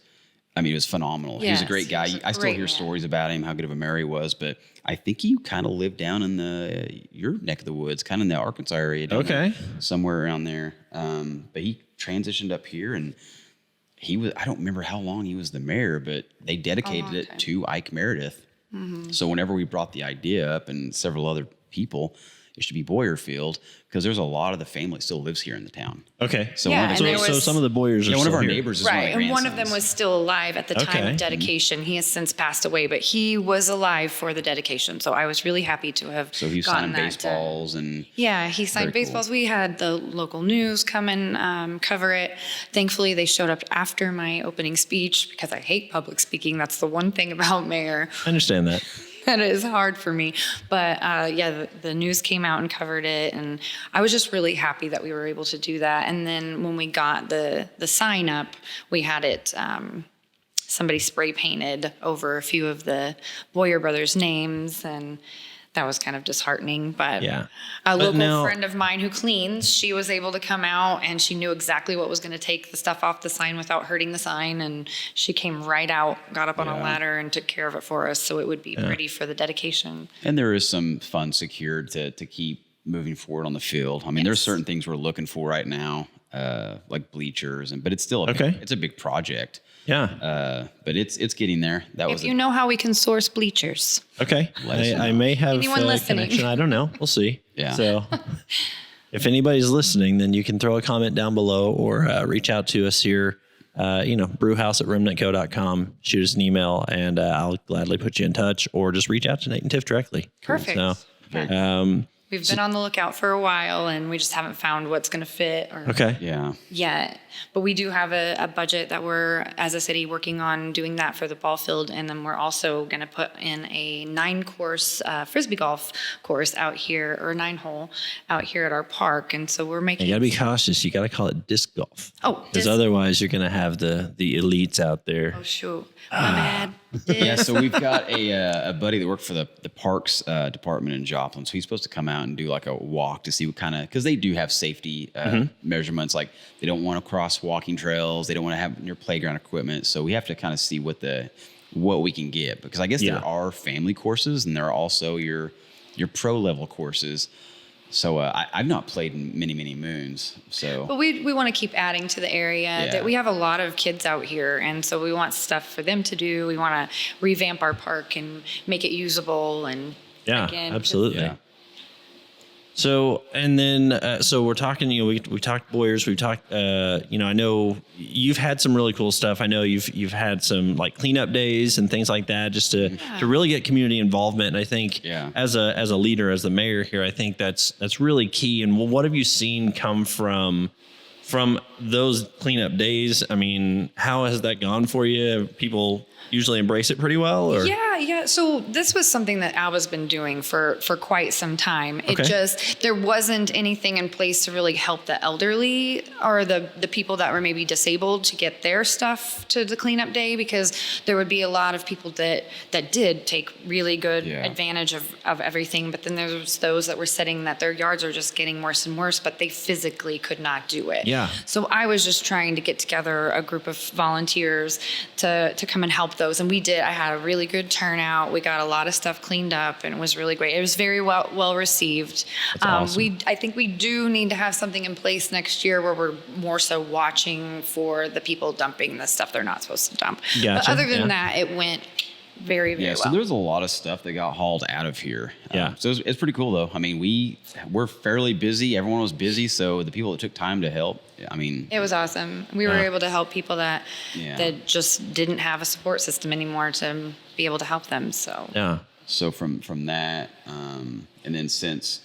it was phenomenal. He was a great guy. I still hear stories about him, how good of a mayor he was, but I think he kind of lived down in your neck of the woods, kind of in the Arkansas area. Somewhere around there. But he transitioned up here, and I don't remember how long he was the mayor, but they dedicated it to Ike Meredith. Mm-hmm. So whenever we brought the idea up and several other people, it should be Boyer Field, because there's a lot of the family still lives here in the town. Okay. So, so some of the Boyers are one of our here. neighbors is right, one of and one of them was still alive at the time of dedication. He has since passed away, but he was alive for the dedication. So I was really happy to have So he gotten signed that baseballs and... Yeah, he signed Very baseballs. cool. We had the local news come and cover it. Thankfully, they showed up after my opening speech because I hate public speaking. That's the one thing about mayor. I understand that. That is hard for me. But the news came out and covered it. And I was just really happy that we were able to do that. And then when we got the sign up, we had it, somebody spray painted over a few of the Boyer brothers' names. And that was kind of disheartening. But a local friend of mine who cleans, she was able to come out and she knew exactly what was going to take the stuff off the sign without hurting the sign. And she came right out, got up on a ladder and took care of it for us so it would be ready for the dedication. And there is some funds secured to keep moving forward on the field. There's certain things we're looking for right now, like bleachers, but it's still it's a big project. Yeah. But it's getting there. If you know how we can source bleachers. Okay. I may have Anyone a listening? connection. I don't know. We'll see. Yeah. So if anybody's listening, then you can throw a comment down below or reach out to us here, brewhouse@remnantco.com. Shoot us an email and I'll gladly put you in touch, or just reach out to Nate and Tiff directly. Perfect. So, We've been on the lookout for a while, and we just haven't found what's going to fit yet. But we do have a budget that we're, as a city, working on doing that for the ball field. And then we're also going to put in a 9-course Frisbee golf course out here, or 9-hole out here at our park. And so we're making... You got to be cautious. You got to call it disc golf. Oh, because otherwise you're going to have the elites out there. Oh, shoot. My bad. Yeah, so we've got a buddy that worked for the parks department in Joplin. So he's supposed to come out and do like a walk to see what kind of, because they do have safety measurements. Like they don't want to cross walking trails. They don't want to have near playground equipment. So we have to kind of see what we can get, because I guess there are family courses and there are also your pro level courses. So I've not played in many, many moons. So, but we want to keep adding to the area. That we have a lot of kids out here, and so we want stuff for them to do. We want to revamp our park and make it usable. And again, absolutely. So, and then, so we're talking, we talked Boyers, we've talked, I know you've had some really cool stuff. I know you've had some like cleanup days and things like that, just to really get community involvement. And I think as a leader, as the mayor here, I think that's really key. And what have you seen come from those cleanup days? I mean, how has that gone for you? People usually embrace it pretty well, or? Yeah. So this was something that Alba's been doing for quite some time. It just, there wasn't anything in place to really help the elderly or the people that were maybe disabled to get their stuff to the cleanup day, because there would be a lot of people that did take really good advantage of everything. But then there's those that were sitting that their yards are just getting worse and worse, but they physically could not do it. Yeah. So I was just trying to get together a group of volunteers to come and help those. And we did. I had a really good turnout. We got a lot of stuff cleaned up, and it was really great. It was very well received. That's awesome. I think we do need to have something in place next year where we're more so watching for the people dumping the stuff they're not supposed to dump. Gotcha. But other than that, it went very, very well. So there's a lot of stuff that got hauled out of here. Yeah. So it's pretty cool, though. I mean, we're fairly busy. Everyone was busy, so the people that took time to help, I mean, it was awesome. We were able to help people that just didn't have a support system anymore to be able to help them. So from that, and then since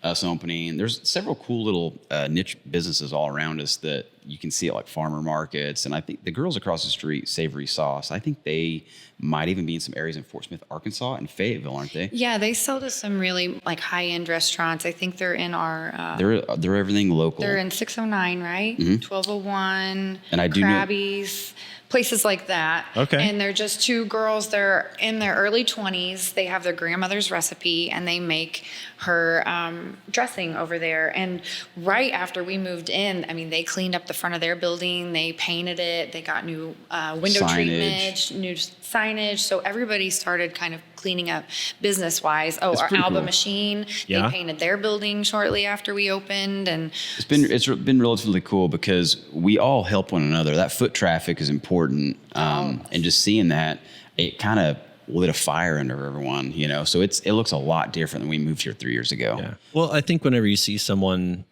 us opening, there's several cool little niche businesses all around us that you can see at like farmer markets. And I think the girls across the street, Savory Sauce, I think they might even be in some areas in Fort Smith, Arkansas, and Fayetteville, aren't they? Yeah, they sell to some really like high-end restaurants. I think they're in our... they're everything local. They're in 609, right? 1201, and I do Krabby's, places like that. Okay. And they're just two girls. They're in their early 20s. They have their grandmother's recipe, and they make her dressing over there. And right after we moved in, I mean, they cleaned up the front of their building. They painted it. They got new window treatment, new signage. So everybody started kind of cleaning up business-wise. Oh, our Alba machine, they painted their building shortly after we opened. And it's been relatively cool because we all help one another. That foot traffic is important. And just seeing that, it kind of lit a fire under everyone, so it looks a lot different than we moved here 3 years ago. Yeah. Well, I think whenever you see someone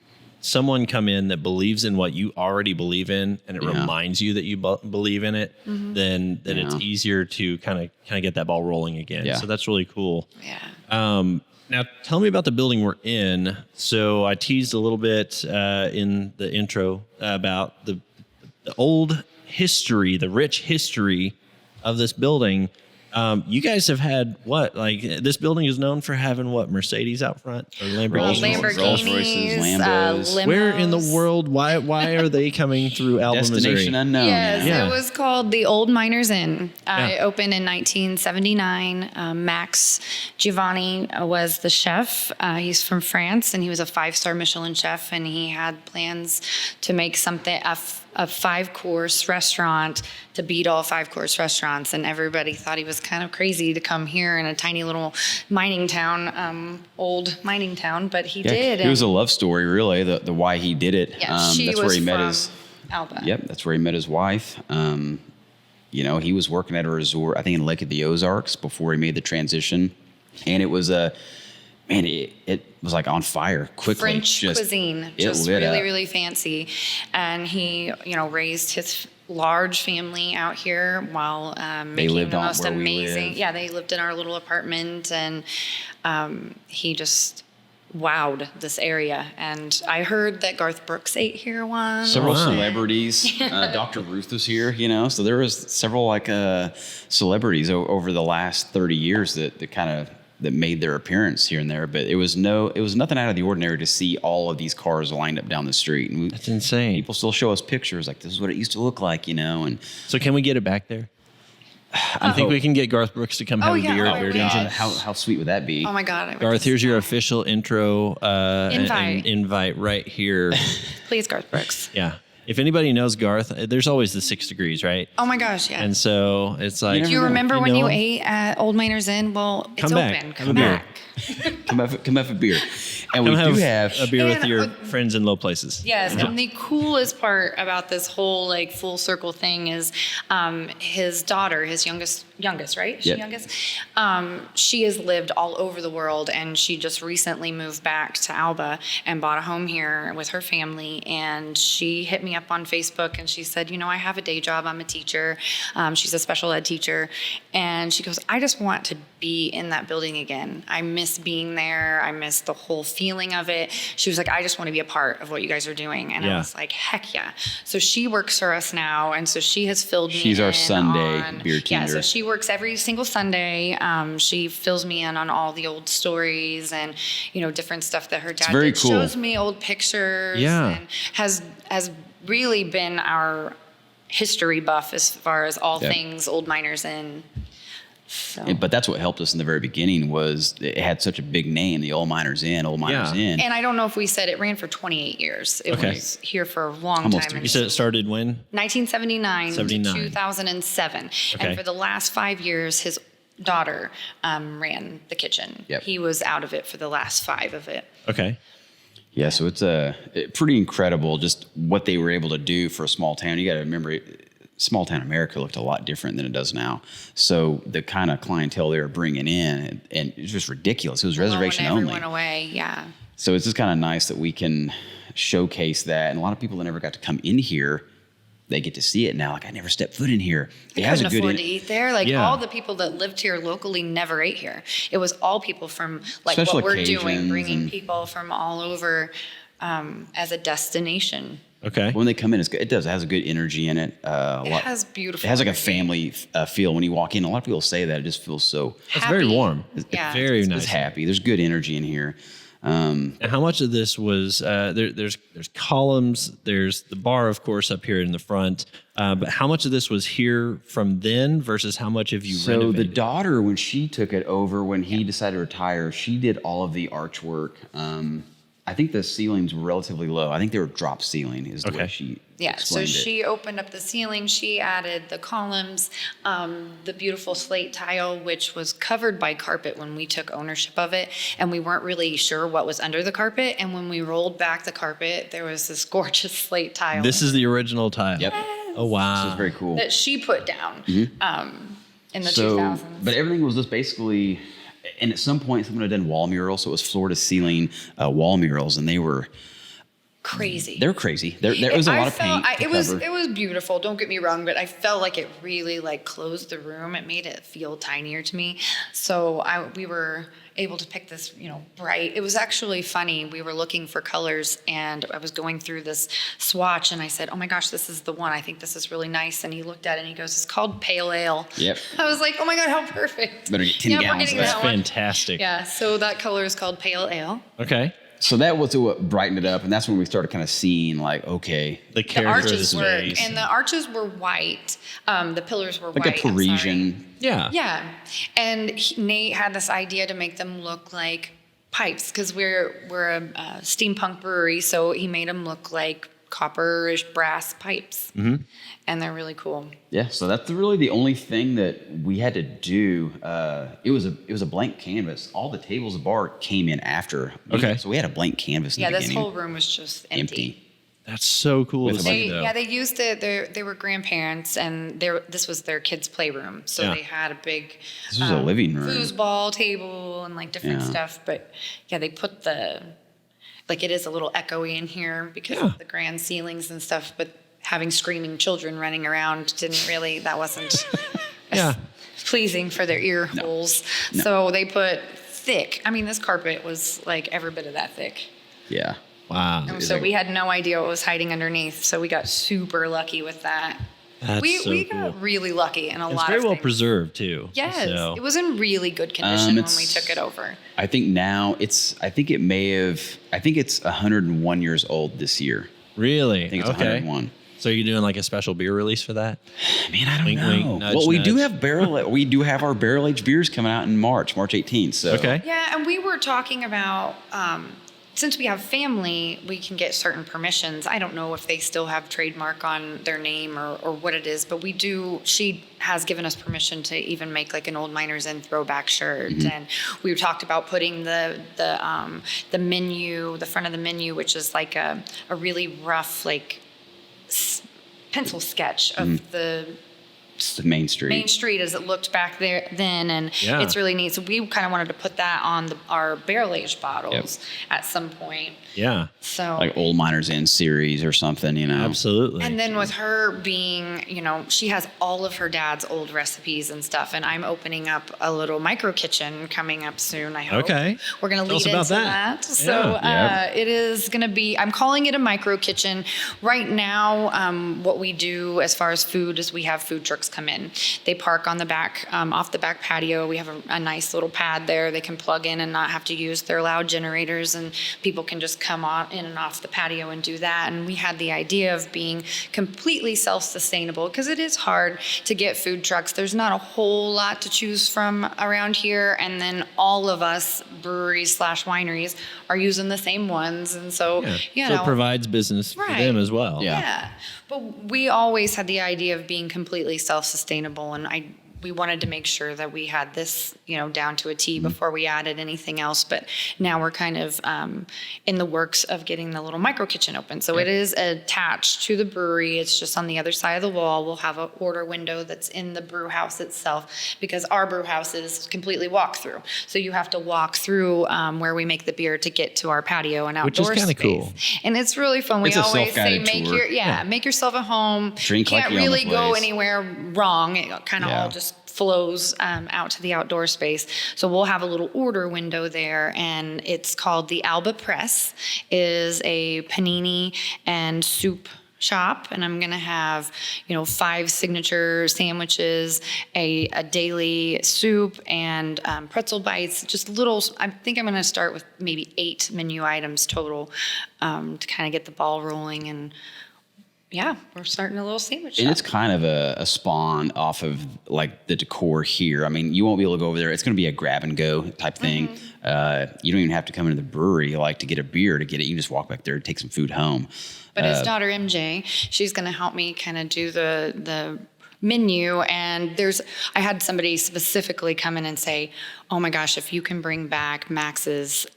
come in that believes in what you already believe in, and it reminds you that you believe in it, then it's easier to kind of get that ball rolling again. Yeah. So that's really cool. Yeah. Now tell me about the building we're in. So I teased a little bit in the intro about the old history, the rich history of this building. You guys have had this building is known for having Mercedes out front, or Lamborghinis, Rolls-Royces, Lambos. limos. Where in the world? Why are they coming through Alba, Destination Missouri? unknown. Yes, Yeah. it was called the Old Miners Inn. It opened in 1979. Max Giovanni was the chef. He's from France, and he was a 5-star Michelin chef, and he had plans to make something a 5-course restaurant to beat all 5-course restaurants, and everybody thought he was kind of crazy to come here in a tiny little mining town, old mining town, but he did. It was a love story, really, the why he did it. Yeah, she that's was where he met from his Alba. Yep, that's where he met his wife. He was working at a resort, I think in Lake of the Ozarks, before he made the transition, and it was it was like on fire quickly. French cuisine, just lit really, up. really fancy. And he, raised his large family out here while making lived the on most where we amazing. live. Yeah, they lived in our little apartment, and he just wowed this area. And I heard that Garth Brooks ate here once. Several celebrities. Dr. Ruth was here, so there was several celebrities over the last 30 years that made their appearance here and there, but it was nothing out of the ordinary to see all of these cars lined up down the street. And That's insane. People still show us pictures like this is what it used to look like, and So can we get it back there? I think we can get Garth Brooks to come have a beer at Beard Engine. how sweet would that be? Oh my God. I would Garth, just here's your die. official intro Invite. and invite right here. Please, Garth Brooks. Yeah. if anybody knows Garth, there's always the 6 degrees, right? Oh my gosh, yeah. And so it's like, Do you remember when you him? ate at Old Miner's Inn? Well, it's Come back. open. Have Come a beer. back. Come have a beer. And Come we do have a beer with And, your friends in low places. Yes, and the coolest part about this whole like full circle thing is his daughter, his youngest, right? Is she Yep. youngest? She has lived all over the world, and she just recently moved back to Alba and bought a home here with her family. And she hit me up on Facebook, and she said, I have a day job. I'm a teacher. She's a special ed teacher, and she goes, I just want to be in that building again. I miss being there. I miss the whole feeling of it. She was like, I just want to be a part of what you guys are doing. And I was like, heck yeah. So she works for us now. And so she has filled me in. She's our Sunday beer tender. Yeah, so she works every single Sunday. She fills me in on all the old stories and, different stuff that her dad very did. cool. Shows me old pictures. Yeah. And has really been our history buff as far as all things Old Miners Inn. So. But that's what helped us in the very beginning was it had such a big name, the Old Miners Inn. And I don't know if we said it ran for 28 years. It was here for a long Almost time. You said it started when? 1979 79. to 2007. Okay. And for the last 5 years, his daughter ran the kitchen. Yep. He was out of it for the last 5 of it. Okay. Yeah, so it's pretty incredible just what they were able to do for a small town. You got to remember, small town America looked a lot different than it does now. So the kind of clientele they were bringing in, and it was just ridiculous. It was reservation only. Everyone away, yeah. So it's just kind of nice that we can showcase that. And a lot of people that never got to come in here, they get to see it now. Like, I never stepped foot in here. They couldn't afford to eat there. Like, all the people that lived here locally never ate here. It was all people from, like, Special what we're occasions doing, bringing and- people from all over as a destination. Okay. When they come in, it's good. It does. It has a good energy in it. It has beautiful It has like a energy. family feel when you walk in. A lot of people say that. It just feels so It's very Happy. warm. Yeah. Very nice. it's happy. There's good energy in here. And how much of this was there's columns, there's the bar, of course, up here in the front. But how much of this was here from then versus how much have you So renovated? the daughter, when she took it over, when he decided to retire, she did all of the archwork. I think the ceilings were relatively low. I think they were drop ceiling is the way she Yeah, so explained it. she opened up the ceiling, she added the columns, the beautiful slate tile, which was covered by carpet when we took ownership of it, and we weren't really sure what was under the carpet, and when we rolled back the carpet, there was this gorgeous slate tile. This is the original tile. Yep. Oh, wow. This is very cool. that she put down in the So, 2000s. but everything was just basically, and at some point someone had done wall murals, so it was floor to ceiling wall murals, and they were Crazy. They're crazy. There was a lot of paint. It was beautiful. Don't get me wrong, but I felt like it really closed the room. It made it feel tinier to me. So we were able to pick this, bright. It was actually funny. We were looking for colors, and I was going through this swatch, and I said, "Oh my gosh, this is the one. I think this is really nice." And he looked at it, and he goes, "It's called Pale Ale." Yep. I was like, "Oh my god, how perfect!" Better get 10 we're gallons getting of That's that one. fantastic. Yeah. So that color is called Pale Ale. Okay. So that was what brightened it up, and that's when we started kind of seeing okay, The The character of the arches were, space. and the arches were white. The pillars were like white. a I'm sorry. Parisian. Yeah. Yeah, and Nate had this idea to make them look like pipes because we're a steampunk brewery, so he made them look like copperish brass pipes, and they're really cool. Yeah, so that's really the only thing that we had to do. It was a blank canvas. All the tables of bar came in after. Okay. So we had a blank canvas in Yeah, the this beginning. whole room was just empty. That's so cool With to a see, bunch though. They used it. They were grandparents, and this was their kids' playroom. So Yeah. they had a big This was a living room. foosball table and different Yeah. stuff. But yeah, they put it is a little echoey in here because Yeah. of the grand ceilings and stuff. But having screaming children running around that wasn't Yeah. pleasing for their ear holes. No. So they put thick. I mean, this carpet was like every bit of that thick. Yeah. Wow. So we had no idea what was hiding underneath. So we got super lucky with that. That's we so we cool. got really lucky in a It's lot very of well things. preserved, too. Yes, So, it was in really good condition when it's- we took it over. I think now I think it's 101 years old this year. really? I think it's okay. 101. So you're doing like a special beer release for that? Man, I don't Wink, know. wink, nudge, well, we do nudge. have we do have our barrel aged beers coming out in March 18th. So Okay. Yeah, and we were talking about since we have family, we can get certain permissions. I don't know if they still have trademark on their name or what it is, but we do. She has given us permission to even make like an Old Miners Inn throwback shirt, and we talked about putting the menu, the front of the menu, which is like a really rough like pencil sketch of the Main Street. Main Street as it looked back there then, and it's really neat. So we kind of wanted to put that on our barrel-aged bottles at some point. Yeah. So like Old Miners Inn series or something, you know. Absolutely. And then with her being, you know, she has all of her dad's old recipes and stuff, and I'm opening up a little micro kitchen coming up soon, I hope. Okay. We're going to lead Tell us into about that. So it is going to be, I'm calling it a micro kitchen. Right now, what we do as far as food is we have food trucks come in. They park on the back, off the back patio. We have a nice little pad there. They can plug in and not have to use their loud generators, and people can just come on in and off the patio and do that. And we had the idea of being completely self-sustainable, because it is hard to get food trucks. There's not a whole lot to choose from around here, and then all of us breweries / wineries are using the same ones, and so you know, it provides business for them as well. Yeah. But we always had the idea of being completely self-sustainable, and we wanted to make sure that we had this, you know, down to a T before we added anything else. But now we're kind of in the works of getting the little micro kitchen open. So it is attached to the brewery. It's just on the other side of the wall. We'll have an order window that's in the brew house itself, because our brew house is completely walk through. So you have to walk through where we make the beer to get to our patio and outdoor Which is kind of space. cool. And it's really fun. We It's a always say self-guided tour. make yourself at home. Drink like Can't you're on the really go place. anywhere wrong. It kind of all just flows out to the outdoor space. So we'll have a little order window there, and it's called the Alba Press. Is a panini and soup shop, and I'm gonna have, you know, 5 signature sandwiches, a daily soup, and pretzel bites. Just little. I think I'm gonna start with maybe 8 menu items total to kind of get the ball rolling. And yeah, we're starting a little sandwich shop. And it's kind of a spawn off of like the decor here. I mean, you won't be able to go over there. It's going to be a grab and go type thing. You don't even have to come into the brewery like to get a beer to get it. You can just walk back there and take some food home. But his daughter MJ, she's going to help me kind of do the menu. And I had somebody specifically come in and say, "Oh my gosh, if you can bring back Max's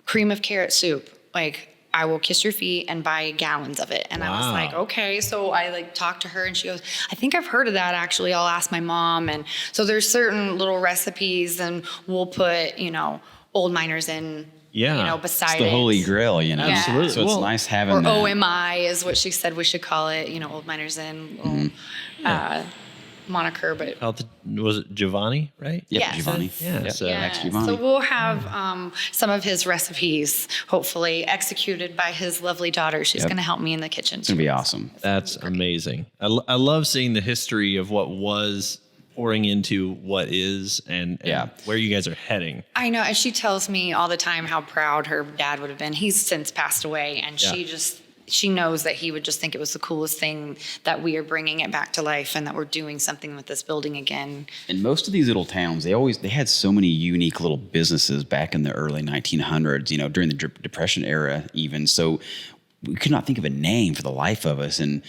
cream of carrot soup, like, I will kiss your feet and buy gallons of it." And I was like, okay. So I like talked to her, and she goes, "I think I've heard of that actually. I'll ask my mom." And so there's certain little recipes, and we'll put, you know, Old Miners Inn, you know, beside It's the it. Holy Grail, you know. Absolutely. So it's nice having Or that. OMI is what she said we should call it, you know, Old Miners Inn. Moniker, but Was it Giovanni, right? Yep, Yes. Giovanni. Yeah, Yep, so- Max Giovanni. So we'll have some of his recipes, hopefully executed by his lovely daughter. She's going to help me in the kitchen. It's going to be awesome. That's amazing. I love seeing the history of what was pouring into what is and where you guys are heading. I know, and she tells me all the time how proud her dad would have been. He's since passed away, and she knows that he would just think it was the coolest thing that we are bringing it back to life and that we're doing something with this building again. And most of these little towns, they had so many unique little businesses back in the early 1900s, you know, during the Depression era even. So we could not think of a name for the life of us. And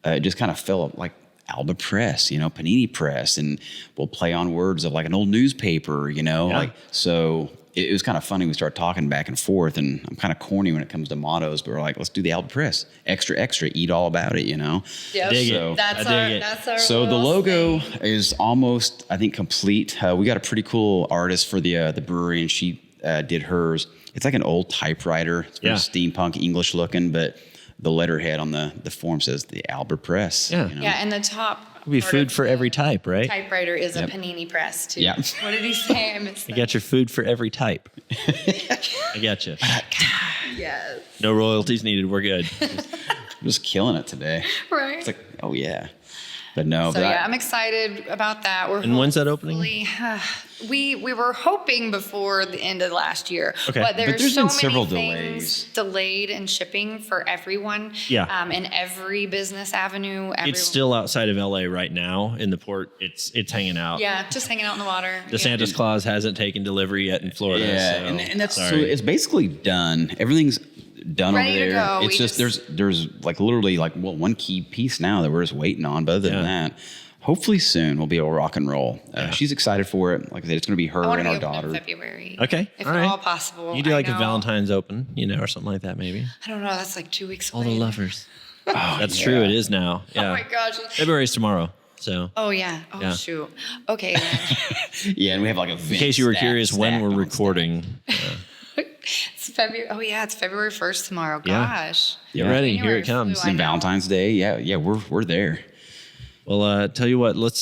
it just kind of fell like Alba Press, you know, Panini Press. And we'll play on words of like an old newspaper, you know, like, so it was kind of funny. We started talking back and forth, and I'm kind of corny when it comes to mottos, but we're like, let's do the Alba Press. Extra, extra, eat all about it, you know? Yep. Dig So- it. That's our So the little logo thing. is almost, I think, complete. We got a pretty cool artist for the brewery, and she did hers. It's like an old typewriter. It's very steampunk English looking, but the letterhead on the form says the Alba Press. Yeah. you know? Yeah, and the top It'll be part food of for the every type, right? typewriter is a panini press too. Yeah. What did he say? I missed You that. got your food for every type. I got you. Yes. No royalties needed. We're good. I'm just killing it today. Right. It's like, oh yeah. But no, So I'm excited about that. And when's that opening? We were hoping before the end of last year. Okay. But there's been so several many things delayed in shipping for everyone. Yeah. In every business avenue. It's still outside of LA right now in the port. It's hanging out. Yeah, just hanging out in the water. The Santa's Claus hasn't taken delivery yet in Florida. Yeah, so, and that's so sorry. it's basically done. Everything's done Ready over to there. go. It's just there's like literally like one key piece now that we're just waiting on. But other than that, hopefully soon we'll be able to rock and roll. She's excited for it. Like I said, it's going to be her and our daughter. In February. Okay. If all at right. all possible. You do like a know. Valentine's Open, or something like that, maybe. I don't know. That's like 2 weeks away. All the lovers. That's true. It is now. Yeah. Oh my gosh. February's tomorrow. So. Oh yeah. Oh Yeah. shoot. Okay. Then. Yeah, and we have like a. In case you were curious when we're recording, It's February. Oh yeah, it's February 1st tomorrow. Yeah. Gosh. get ready. Here January it comes. flew, I and know. Valentine's Day. Yeah, we're there. Well, tell you what, let's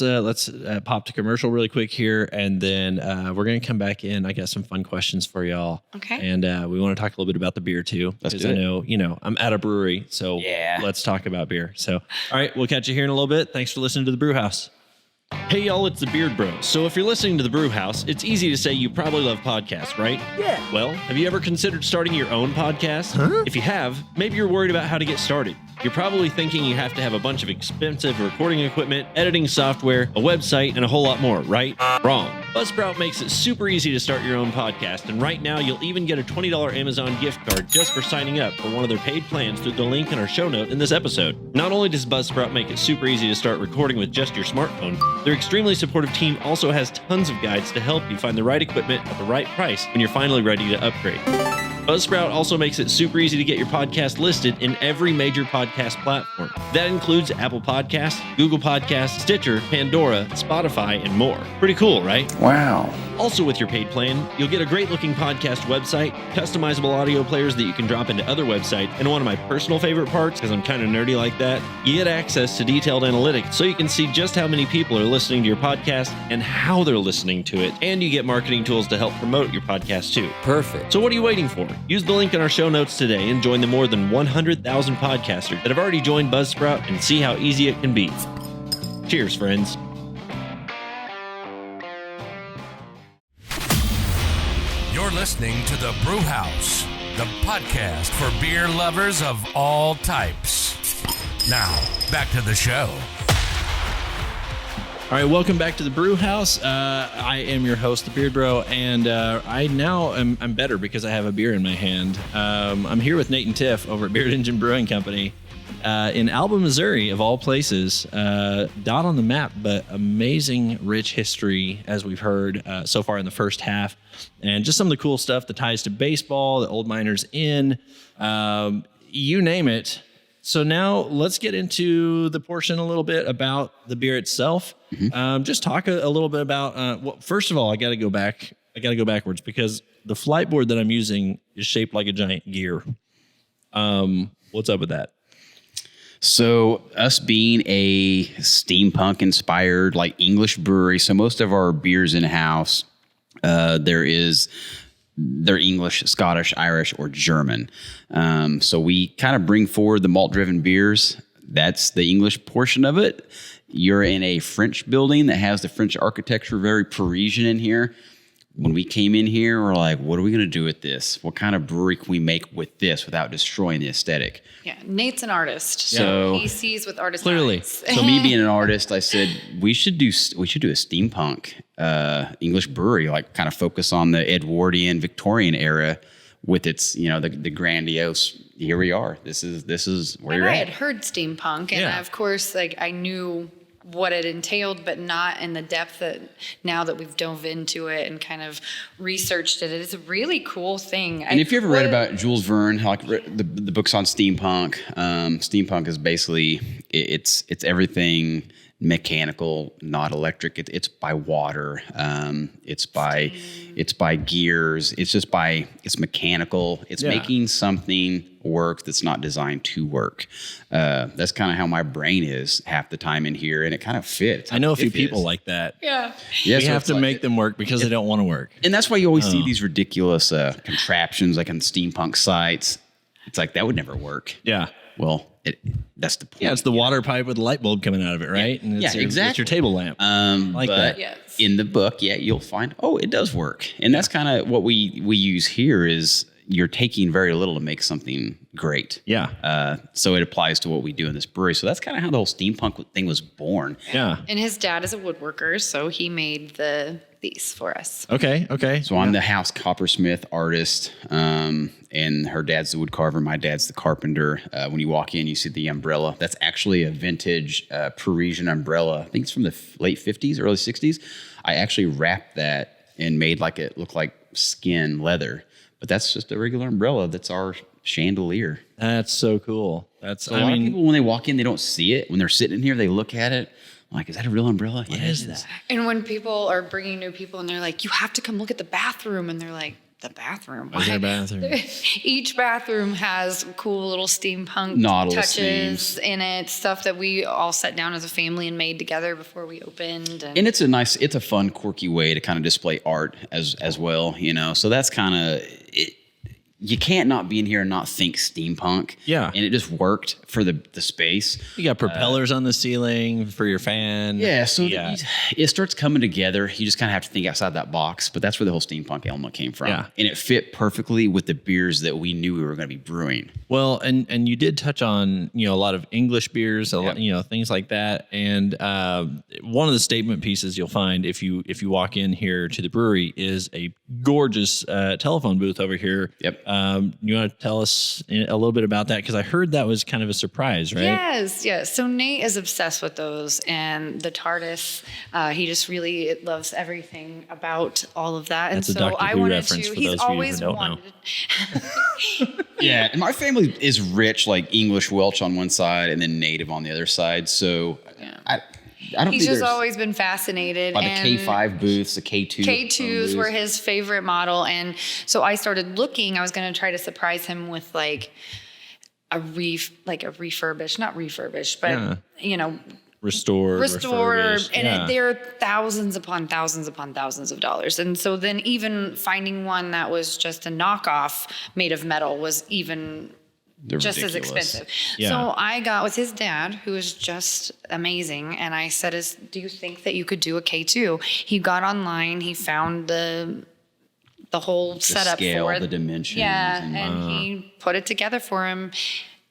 pop to commercial really quick here, and then we're gonna come back in. I got some fun questions for y'all. Okay. And we want to talk a little bit about the beer too, Let's because do I it. know, I'm at a brewery, so Yeah. let's talk about beer. So, all right, we'll catch you here in a little bit. Thanks for listening to the Brew House. Hey y'all, it's the Beard Bros. So if you're listening to the Brew House, it's easy to say you probably love podcasts, right? Yeah. Well, have you ever considered starting your own podcast? If you have, maybe you're worried about how to get started. You're probably thinking you have to have a bunch of expensive recording equipment, editing software, a website, and a whole lot more, right? Wrong. Buzzsprout makes it super easy to start your own podcast, and right now you'll even get a $20 Amazon gift card just for signing up for one of their paid plans through the link in our show note in this episode. Not only does Buzzsprout make it super easy to start recording with just your smartphone, their extremely supportive team also has tons of guides to help you find the right equipment at the right price when you're finally ready to upgrade. Buzzsprout also makes it super easy to get your podcast listed in every major podcast platform. That includes Apple Podcasts, Google Podcasts, Stitcher, Pandora, Spotify, and more. Pretty cool, right? Wow. Also with your paid plan, you'll get a great-looking podcast website, customizable audio players that you can drop into other websites, and one of my personal favorite parts, because I'm kind of nerdy like that, you get access to detailed analytics so you can see just how many people are listening to your podcast and how they're listening to it, and you get marketing tools to help promote your podcast too. Perfect. So what are you waiting for? Use the link in our show notes today and join the more than 100,000 podcasters that have already joined Buzzsprout and see how easy it can be. Cheers, friends. You're listening to The Brew House, the podcast for beer lovers of all types. Now, back to the show. All right, welcome back to the Brew House. I am your host, the Beard Bro, and I'm better because I have a beer in my hand. I'm here with Nate and Tiff over at Beard Engine Brewing Company in Alba, Missouri, of all places. Dot on the map, but amazing, rich history, as we've heard so far in the first half, and just some of the cool stuff, the ties to baseball, the Old Miners Inn, you name it. So now let's get into the portion a little bit about the beer itself. Just talk a little bit about, well, first of all, I got to go backwards because the flight board that I'm using is shaped like a giant gear. What's up with that? So us being a steampunk-inspired, like English brewery, so most of our beers in-house, they're English, Scottish, Irish, or German. So we kind of bring forward the malt-driven beers. That's the English portion of it. You're in a French building that has the French architecture, very Parisian in here. When we came in here, we're like, what are we going to do with this? What kind of brewery can we make with this without destroying the aesthetic? Yeah, Nate's an artist, So- so he sees with artist Clearly. eyes. So me being an artist, I said we should do a steampunk English brewery, like kind of focus on the Edwardian Victorian era with its, the grandiose. Here we are. This is where you're I had at. heard steampunk, and Yeah. of course, like I knew what it entailed, but not in the depth that now that we've dove into it and kind of researched it. It's a really cool thing. And if you ever read about Jules Verne, like the books on steampunk, steampunk is basically it's everything mechanical, not electric. It's by water. It's by gears. It's mechanical. It's making something work that's not designed to work. That's kind of how my brain is half the time in here, and it kind of fits. I know a few people like that. yeah, Yeah, We so have it's to like- make them work because they don't want to work. and that's why you always see these ridiculous contraptions like on steampunk sites. It's like that would never work. Yeah. Well, that's the point. Yeah, it's the water pipe with the light bulb coming out of it, right? Yeah, And it's exactly. It's your table lamp. But that. Yes. in the book, you'll find, it does work. And that's kind of what we use here is you're taking very little to make something great. Yeah. So it applies to what we do in this brewery. So that's kind of how the whole steampunk thing was born. Yeah. And his dad is a woodworker, so he made these for us. Okay. So I'm the house coppersmith artist, and her dad's the wood carver. My dad's the carpenter. When you walk in, you see the umbrella. That's actually a vintage Parisian umbrella. I think it's from the late 50s, early 60s. I actually wrapped that and made it look like skin leather. But that's just a regular umbrella. That's our chandelier. That's so cool. That's So a lot of people, when they walk in, they don't see it. When they're sitting in here, they look at it. I'm like, is that a real umbrella? What is that? And when people are bringing new people and they're like, you have to come look at the bathroom. And they're like, the bathroom? What's our bathroom? Each bathroom has cool little steampunk Nautilus touches in it, stuff that we all sat down as a family and made together before we opened. And it's a fun, quirky way to kind of display art as well, So that's kind of it. You can't not be in here and not think steampunk. Yeah. And it just worked for the space. You got propellers on the ceiling for your fan. Yeah, so it starts coming together. You just kind of have to think outside that box, but that's where the whole steampunk element came from. Yeah. And it fit perfectly with the beers that we knew we were going to be brewing. Well, and you did touch on, a lot of English beers, things like that. And one of the statement pieces you'll find if you walk in here to the brewery is a gorgeous telephone booth over here. Yep. You want to tell us a little bit about that? Because I heard that was kind of a surprise, right? Yes. So Nate is obsessed with those, and the TARDIS. He just really loves everything about all of that. That's and a so Doctor I Who wanted reference to. for He's those of you who always don't wanted. Yeah, and my family is rich, like English Welsh on one side and then native on the other side. So I don't He's think just always been fascinated by the and K5 booths, the K2 K2s were his favorite model, and so I started looking. I was going to try to surprise him with a refurbished, not refurbished, but Restored, and they're thousands upon thousands upon thousands of dollars. And so then even finding one that was just a knockoff made of metal was even just ridiculous. as expensive. Yeah. So I got with his dad, who is just amazing, and I said, do you think that you could do a K2? He got online, he found the whole setup scale, for it. the dimensions. Yeah, and he put it together for him.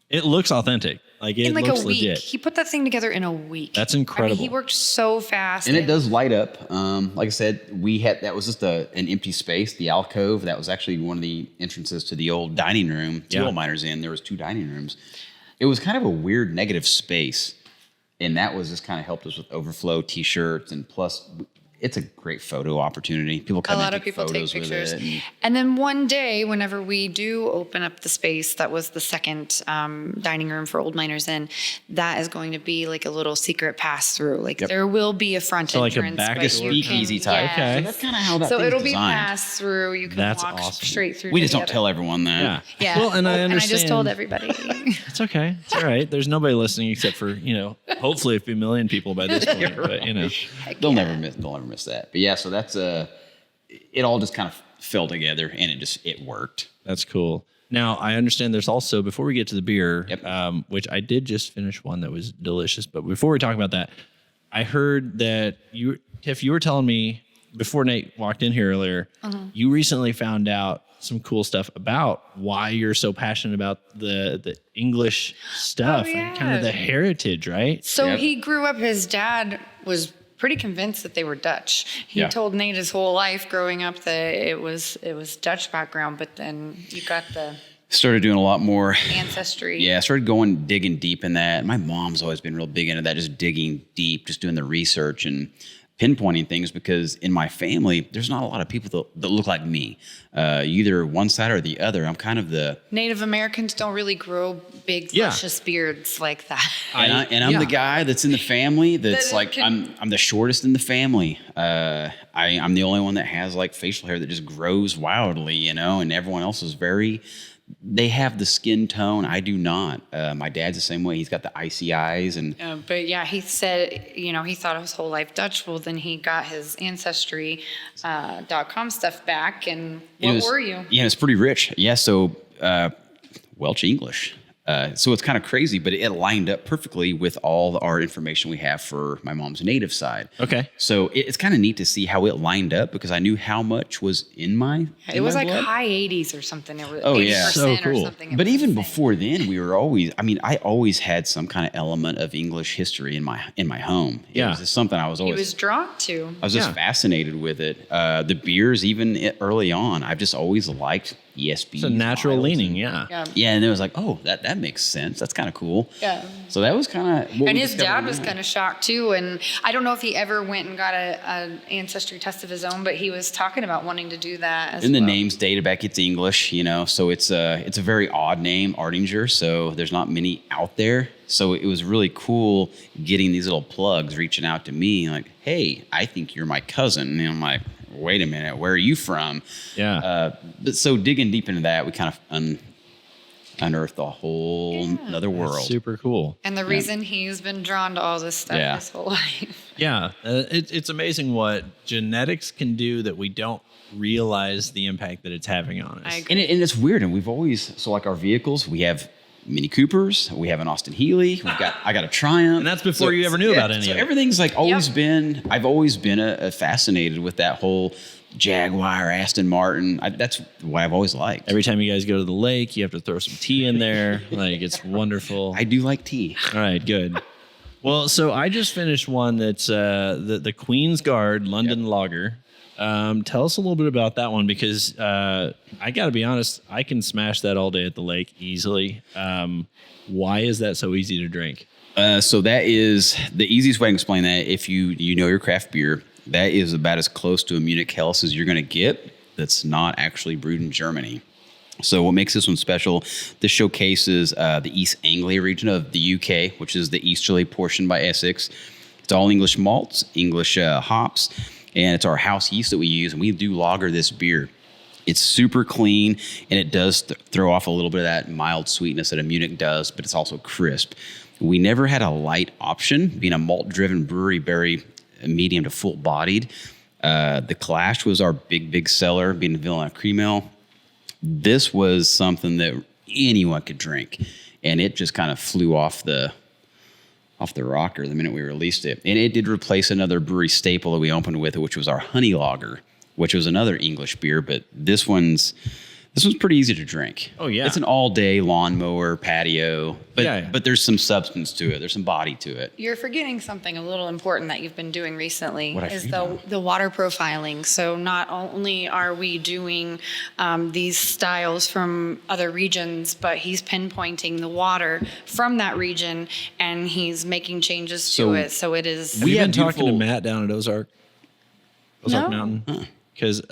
It looks authentic. It In looks a week. legit. He put that thing together in a week. That's incredible. He worked so fast. And it does light up. Like I said, that was just an empty space, the alcove. That was actually one of the entrances to the old dining room. Two old miners in. There was 2 dining rooms. It was kind of a weird negative space. And that was just kind of helped us with overflow T-shirts. And plus, it's a great photo opportunity. People come in and take photos with it. And then one day, whenever we do open up the space, that was the second dining room for Old Miners Inn, that is going to be like a little secret pass-through. There will be a front So like a entrance. back but of you speakeasy can- type. Yeah. Okay. That's kind of how that So thing's it'll be designed. pass-through. You can That's walk awesome. straight through. We to just the don't other- tell everyone that. Yeah. Well, and I And I just understand. told everybody. It's okay. It's all right. There's nobody listening except for, hopefully a few million people by this point. But, They'll never miss that. But yeah, so that's it all just kind of fell together and it worked. That's cool. Now, I understand there's also, before we get to the beer, Yep. which I did just finish one that was delicious, but before we talk about that, I heard that Tiff, you were telling me before Nate walked in here earlier, you recently found out some cool stuff about why you're so passionate about the English stuff and kind of the heritage, right? So Yep. he grew up, his dad was pretty convinced that they were Dutch. He told Nate his whole life growing up that it was Dutch background, but then you got the Started doing a lot more ancestry. Yeah, I started digging deep in that. My mom's always been real big into that, just digging deep, just doing the research and pinpointing things, because in my family, there's not a lot of people that look like me, either one side or the other. I'm kind of the... Native Americans don't really grow big, luscious beards like that. And I'm the guy that's in the family that's I'm the shortest in the family. I'm the only one that has facial hair that just grows wildly, and everyone else is they have the skin tone. I do not. My dad's the same way. He's got the icy eyes. But yeah, he said, he thought his whole life Dutch. Well, then he got his ancestry.com stuff back. And what were you? Yeah, it's pretty rich. Yeah, so Welsh English. So it's kind of crazy, but it lined up perfectly with all our information we have for my mom's native side. Okay. So it's kind of neat to see how it lined up because I knew how much was in my It was like blood. high 80s or something. It was 80% So or cool. something. It But was even insane. before then, we were always, I always had some kind of element of English history in my home. It Yeah. was just something I was He always was drawn to. I was just Yeah. fascinated with it. The beers, even early on, I've just always liked ESB. It's a natural leaning. Yeah. Yeah, and it was like, oh, that makes sense. That's kind of cool. Yeah. So that was kind of. And his dad was kind of shocked too. And I don't know if he ever went and got an ancestry test of his own, but he was talking about wanting to do that as And the well. name's dated back. It's English, so it's a very odd name, Ardinger. So there's not many out there. So it was really cool getting these little plugs reaching out to me like, hey, I think you're my cousin. And I'm like, wait a minute, where are you from? Yeah. But so digging deep into that, we kind of unearthed a whole another world. Super cool. And the reason he's been drawn to all this stuff Yeah. his whole life. Yeah. It's amazing what genetics can do that we don't realize the impact that it's having on us. I agree. And it's weird. And we've always, so like our vehicles, we have Mini Coopers, we have an Austin Healey, I got a Triumph. And that's before you ever knew about any so of it. everything's like always Yep. been, I've always been fascinated with that whole Jaguar, Aston Martin. That's what I've always liked. Every time you guys go to the lake, you have to throw some tea in there. Like, it's wonderful. I do like tea. All right, good. Well, so I just finished one that's the Queen's Guard London Lager. Tell us a little bit about that one because I got to be honest, I can smash that all day at the lake easily. Why is that so easy to drink? So that is the easiest way to explain that. If you know your craft beer, that is about as close to a Munich Helles as you're going to get. That's not actually brewed in Germany. So what makes this one special? This showcases the East Anglia region of the UK, which is the easterly portion by Essex. It's all English malts, English hops, and it's our house yeast that we use, and we do lager this beer. It's super clean, and it does throw off a little bit of that mild sweetness that a Munich does, but it's also crisp. We never had a light option, being a malt-driven brewery, very medium to full-bodied. The Clash was our big seller, being a Vilna Cream Ale. This was something that anyone could drink, and it just kind of flew off the rocker the minute we released it. And it did replace another brewery staple that we opened with, which was our Honey Lager, which was another English beer, but this one's pretty easy to drink. Oh, yeah. It's an all-day lawnmower patio, but Yeah. but there's some substance to it. There's some body to it. You're forgetting something a little important that you've been doing recently What I is forget? the water profiling. So not only are we doing these styles from other regions, but he's pinpointing the water from that region and he's making changes So to it. So it is. Have you had been talking to beautiful- Matt down at Ozark Mountain? Because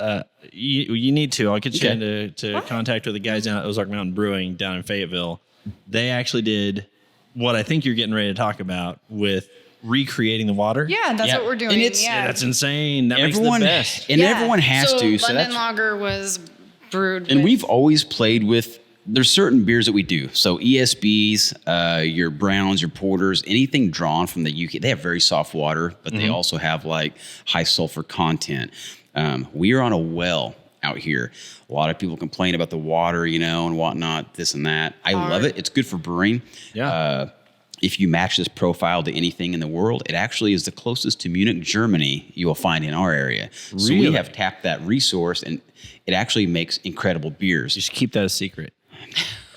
you need to. I'll get you into contact with the guys down at Ozark Mountain Brewing down in Fayetteville. They actually did what I think you're getting ready to talk about with recreating the water. Yeah, that's Yeah. what we're doing. And it's- yeah. That's insane. That Everyone makes the best. and Yeah. everyone has to. So London that's Lager was brewed. And with- we've always played with, there's certain beers that we do. So ESBs, your browns, your porters, anything drawn from the UK, they have very soft water, but they also have like high sulfur content. We are on a well out here. A lot of people complain about the water, and whatnot, this and that. I love it. It's good for brewing. Yeah. If you match this profile to anything in the world, it actually is the closest to Munich, Germany you will find in our area. So we Really? have tapped that resource, and it actually makes incredible beers. You should keep that a secret.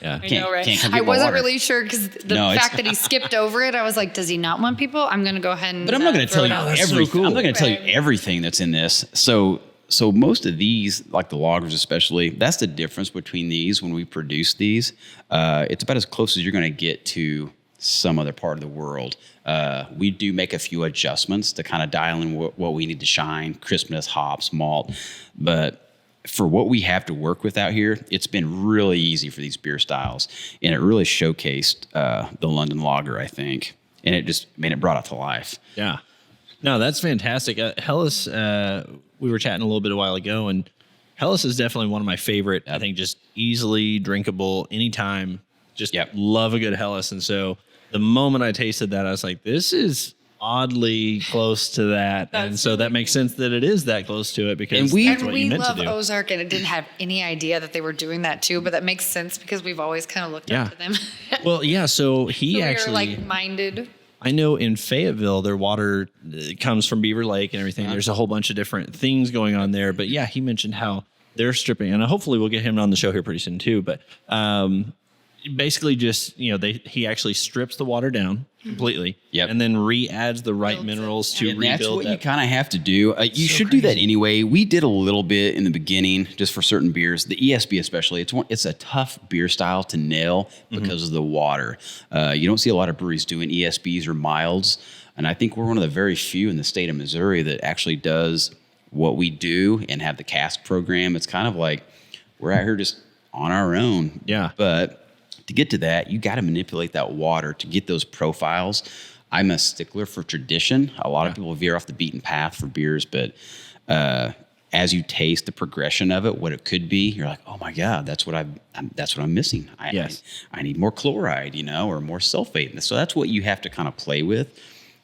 Yeah. I know, right? can't come I get my wasn't water. really sure because the No, it's- fact that he skipped over it, I was like, does he not want people? I'm going to go ahead and. But I'm not going to throw tell it you out. that's so everything. cool. I'm not going to tell you Right. everything that's in this. So most of these, like the lagers especially, that's the difference between these when we produce these. It's about as close as you're going to get to some other part of the world. We do make a few adjustments to kind of dial in what we need to shine, crispness, hops, malt. But for what we have to work with out here, it's been really easy for these beer styles. And it really showcased the London Lager, I think. And it brought it to life. Yeah. No, that's fantastic. Helles, we were chatting a little bit a while ago, and Helles is definitely one of my favorite. I think just easily drinkable anytime. Just Yep. love a good Helles. And so the moment I tasted that, I was like, this is oddly close to that. And so that makes sense that it is that close to it because that's what you meant to do. We love Ozark, and I didn't have any idea that they were doing that too, but that makes sense because we've always kind of looked up to them. Well, yeah, so he actually... we were like-minded. I know in Fayetteville, their water comes from Beaver Lake and everything. There's a whole bunch of different things going on there. But yeah, he mentioned how they're stripping, and hopefully we'll get him on the show here pretty soon too. But basically just, he actually strips the water down completely and then re-adds the right minerals to rebuild that's what that. you kind of have to do. You should do that anyway. We did a little bit in the beginning just for certain beers. The ESB especially, it's a tough beer style to nail because of the water. You don't see a lot of breweries doing ESBs or milds, and I think we're one of the very few in the state of Missouri that actually does what we do and have the cask program. It's kind of like we're out here just on our own. Yeah. But to get to that, you got to manipulate that water to get those profiles. I'm a stickler for tradition. A lot of people veer off the beaten path for beers, but as you taste the progression of it, what it could be, you're like, oh my God, that's what I'm missing. I need more chloride, or more sulfate. So that's what you have to kind of play with.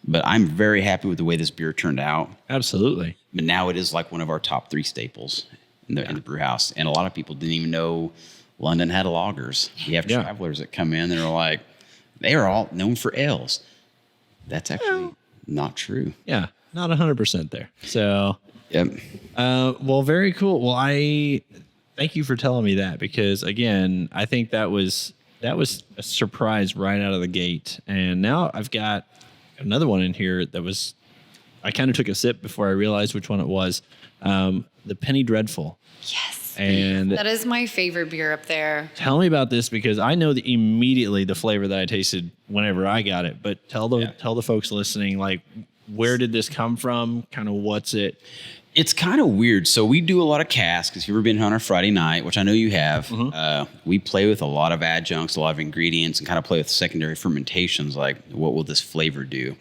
But I'm very happy with the way this beer turned out. Absolutely. But now it is like one of our top 3 staples in the brew house. And a lot of people didn't even know London had lagers. We have travelers that come in and are like, they are all known for ales. That's actually not true. Yeah, not 100% there. So, yep. Well, very cool. Well, I thank you for telling me that because again, I think that was a surprise right out of the gate. And now I've got another one in here that was, I kind of took a sip before I realized which one it was. The Penny Dreadful. Yes. And that is my favorite beer up there. Tell me about this because I know immediately the flavor that I tasted whenever I got it. But tell the folks listening, like, where did this come from? Kind of what's it? It's kind of weird. So we do a lot of casks. If you've ever been on our Friday night, which I know you have, we play with a lot of adjuncts, a lot of ingredients, and kind of play with secondary fermentations. Like, what will this flavor do?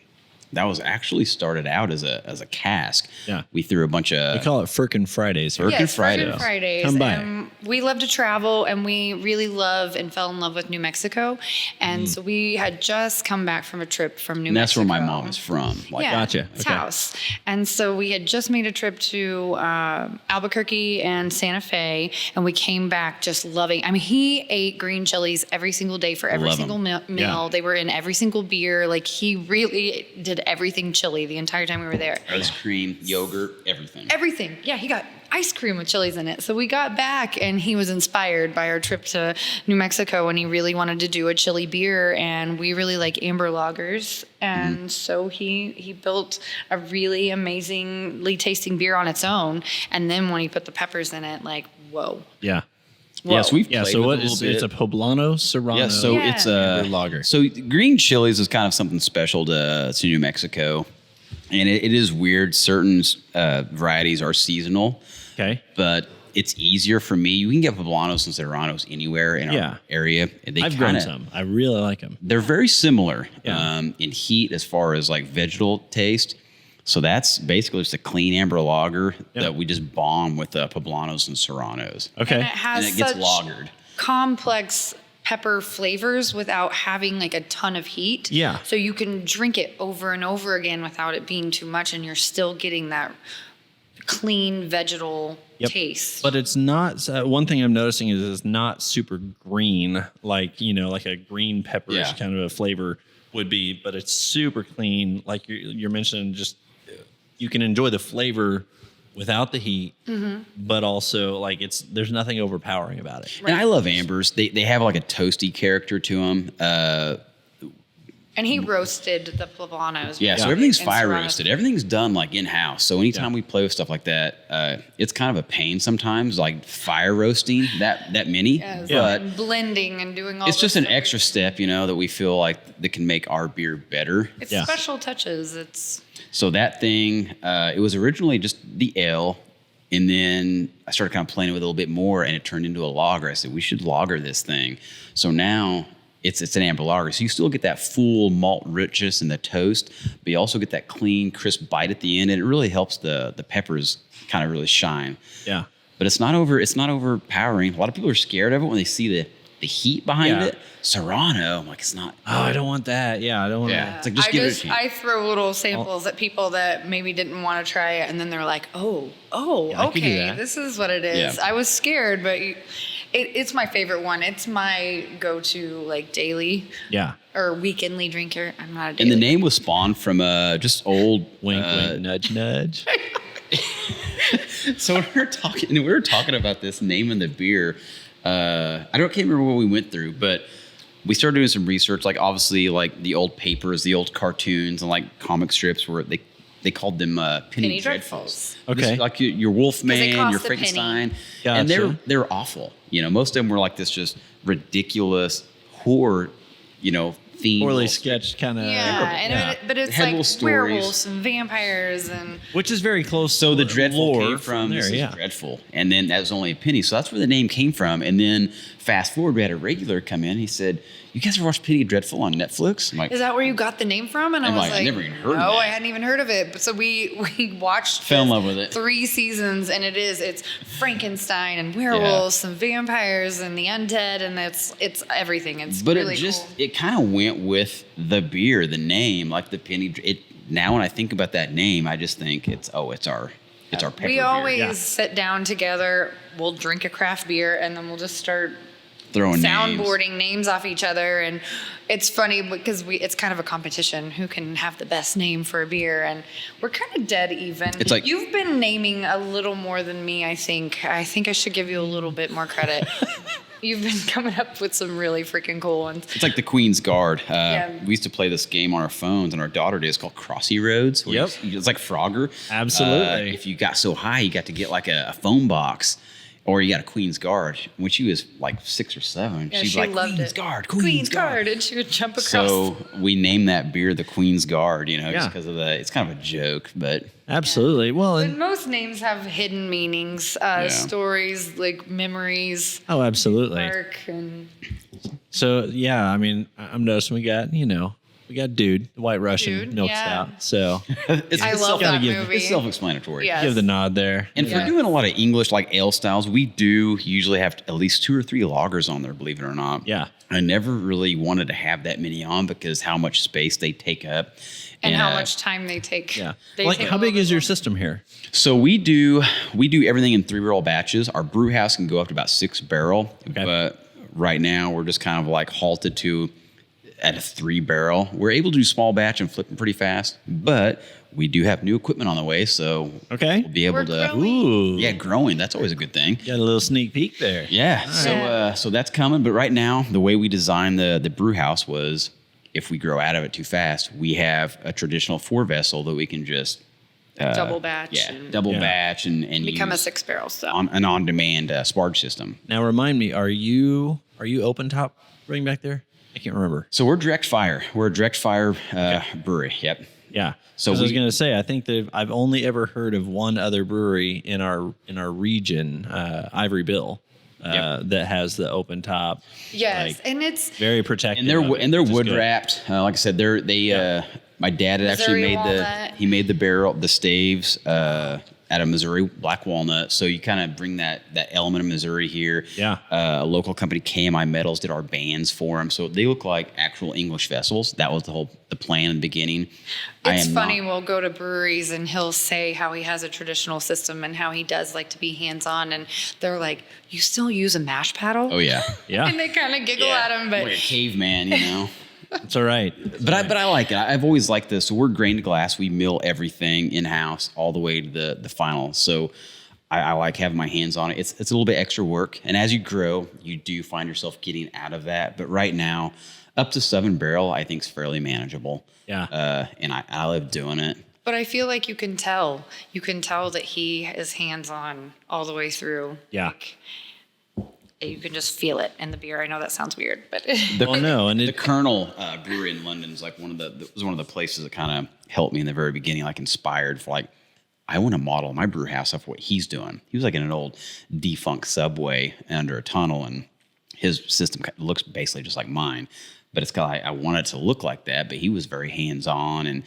That was actually started out as a cask. Yeah. We threw a bunch of... We call it Firkin Fridays. Firkin Fridays. Come by. We love to travel, and we really love and fell in love with New Mexico. And so we had just come back from a trip from New Mexico. That's where my mom is from. Gotcha. It's house. And so we had just made a trip to Albuquerque and Santa Fe, and we came back just loving. I mean, he ate green chilies every single day for every single meal. Yeah. They were in every single beer. Like, he really did everything chili the entire time we were there. Ice cream, yogurt, everything. Everything. Yeah, he got ice cream with chilies in it. So we got back, and he was inspired by our trip to New Mexico, and he really wanted to do a chili beer, and we really like amber lagers. And so he built a really amazingly tasting beer on its own. And then when he put the peppers in it, like, whoa. Yeah. Whoa. Yes, we've played so with what it a little is bit. It's a Poblano Serrano. Yeah, so it's a lager. So green chilies is kind of something special to New Mexico, and it is weird. Certain varieties are seasonal. Okay, but it's easier for me. You can get Poblanos and Serranos anywhere in our area. I've grown some. I really like them. They're very similar in heat as far as like vegetal taste. So that's basically just a clean amber lager that we just bomb with Poblanos and Serranos. Okay. And it has and it gets such lagered. complex pepper flavors without having like a ton of heat. Yeah. So you can drink it over and over again without it being too much, and you're still getting that clean vegetal taste. But it's not, one thing I'm noticing is it's not super green, like a green pepperish kind of a flavor would be, but it's super clean. Like you're mentioning, just you can enjoy the flavor without the heat, but also like there's nothing overpowering about it. Right. And I love ambers. They have like a toasty character to them. And he roasted the Poblanos. Yeah, so everything's fire roasted. Everything's done like in-house. So anytime we play with stuff like that, it's kind of a pain sometimes, like fire roasting that many. But blending and doing all it's just an extra step, that we feel like that can make our beer better. It's special touches. So that thing, it was originally just the ale, and then I started kind of playing with it a little bit more, and it turned into a lager. I said, we should lager this thing. So now it's an amber lager. So you still get that full malt richness in the toast, but you also get that clean, crisp bite at the end, and it really helps the peppers kind of really shine. Yeah. But it's not overpowering. A lot of people are scared of it when they see the heat behind Yeah. it. Serrano, I'm like, it's not. Oh, I don't want that. Yeah, I don't want Yeah. that. It's like, just give it a chance. I throw little samples at people that maybe didn't want to try it, and then they're like, oh, I could do okay, that. this is what it is. Yeah. I was scared, but it's my favorite one. It's my go-to, like, daily Yeah. or weekendly drinker. I'm not a daily. And the name was spawned from just old Wink, wink, nudge, nudge. So we were talking about this naming the beer. I can't remember what we went through, but we started doing some research. Like obviously, like the old papers, the old cartoons, and like comic strips where they called them penny dreadfuls. Okay. Just like your Wolfman, cost your a penny. Frankenstein, Gotcha. and they're awful. You know, most of them were like this just ridiculous horror, theme. Poorly sketched kind of. but it's Had like little stories. werewolves and vampires and Which is very close. So the to dreadful lore came from there, this is yeah. dreadful, and then that was only a penny. So that's where the name came from. And then fast forward, we had a regular come in. He said, "You guys ever watched Penny Dreadful on Netflix?" I'm like, is that where you got the name from? And I'm I was like, I like, never even heard of no, that. I hadn't even heard of it. But so we watched, Fell in this love with it. 3 seasons, and it's Frankenstein and werewolves and vampires and the undead, and it's everything. It's but really it just cool. it kind of went with the beer, the name, like the penny. Now when I think about that name, I just think it's our pepper We beer. always yeah. sit down together. We'll drink a craft beer, and then we'll just start Throwing soundboarding names off each other. And it's funny because it's kind of a competition who can have the best name for a beer, and we're kind of dead even. It's like- you've been naming a little more than me. I think I should give you a little bit more credit. You've been coming up with some really freaking cool ones. It's like the Queen's Guard. Yeah. We used to play this game on our phones, and our daughter did. It's called Crossy Roads. where Yep. It's like Frogger. Absolutely. If you got so high, you got to get like a phone box, or you got a Queen's Guard. When she was like 6 or 7, Yeah, she'd she be like, loved Queen's it. Guard, Queen's Guard, and she would jump across. So we named that beer the Queen's Guard, just Yeah. because of it's kind of a joke, but Absolutely. Well, But and most names have hidden meanings, stories, like memories, oh, absolutely. arc, and So yeah, I mean, I'm noticing we got Dude, the White Russian Dude, milk yeah. stout. So I love gotta that give- movie. it's self-explanatory. Yeah. give the nod there. And if we're doing a lot of English like ale styles, we do usually have at least 2 or 3 lagers on there, believe it or not. Yeah. I never really wanted to have that many on because how much space they take up. and how much time they take. Yeah. They Like, take how a big little is your bit system here? So we do everything in 3-barrel batches. Our brew house can go up to about 6-barrel, Okay. but right now we're just kind of like halted to at a 3-barrel. We're able to do small batch and flip them pretty fast, but we do have new equipment on the way, so Okay. we'll be able We're to. growing. Ooh. Yeah, growing. That's always a good thing. Got a little sneak peek there. Yeah. So that's coming. But right now, the way we designed the brew house was, if we grow out of it too fast, we have a traditional 4-vessel that we can just double batch. yeah and double Yeah. batch and become a use 6-barrel. So an on-demand sparge system. Now remind me, are you open top brewing back there? I can't remember. So we're direct fire. We're a direct fire brewery. Yep. Yeah. So So I was we- going to say, I think that I've only ever heard of one other brewery in our region, Ivory Bill, that has the open top. yes, like, and it's very protected. And they're of it, and they're which is wood good. wrapped. Like I said, my dad had actually Missouri made walnut. he made the barrel, the staves out of Missouri black walnut. So you kind of bring that element of Missouri here. Yeah. A local company, KMI Metals, did our bands for them, so they look like actual English vessels. That was the plan in the beginning. it's funny. We'll go to breweries and he'll say how he has a traditional system and how he does like to be hands-on, and they're like, "You still use a mash paddle?" Oh yeah. Yeah. And they kind of giggle at him, but like a caveman, It's all right. But I like it. I've always liked this. So we're grain to glass. We mill everything in house all the way to the final. So I like having my hands on it. It's a little bit extra work, and as you grow, you do find yourself getting out of that. But right now, up to 7-barrel, I think is fairly manageable. Yeah. And I love doing it. But I feel like you can tell that he is hands-on all the way through. Yeah. Like, you can just feel it in the beer. I know that sounds weird, but Well, no, and The it, Colonel Brewery in London is like one of the places that kind of helped me in the very beginning, like inspired for like, I want to model my brew house off what he's doing. He was like in an old defunct subway under a tunnel, and his system looks basically just like mine. but it's kind of like, I want it to look like that. But he was very hands on, and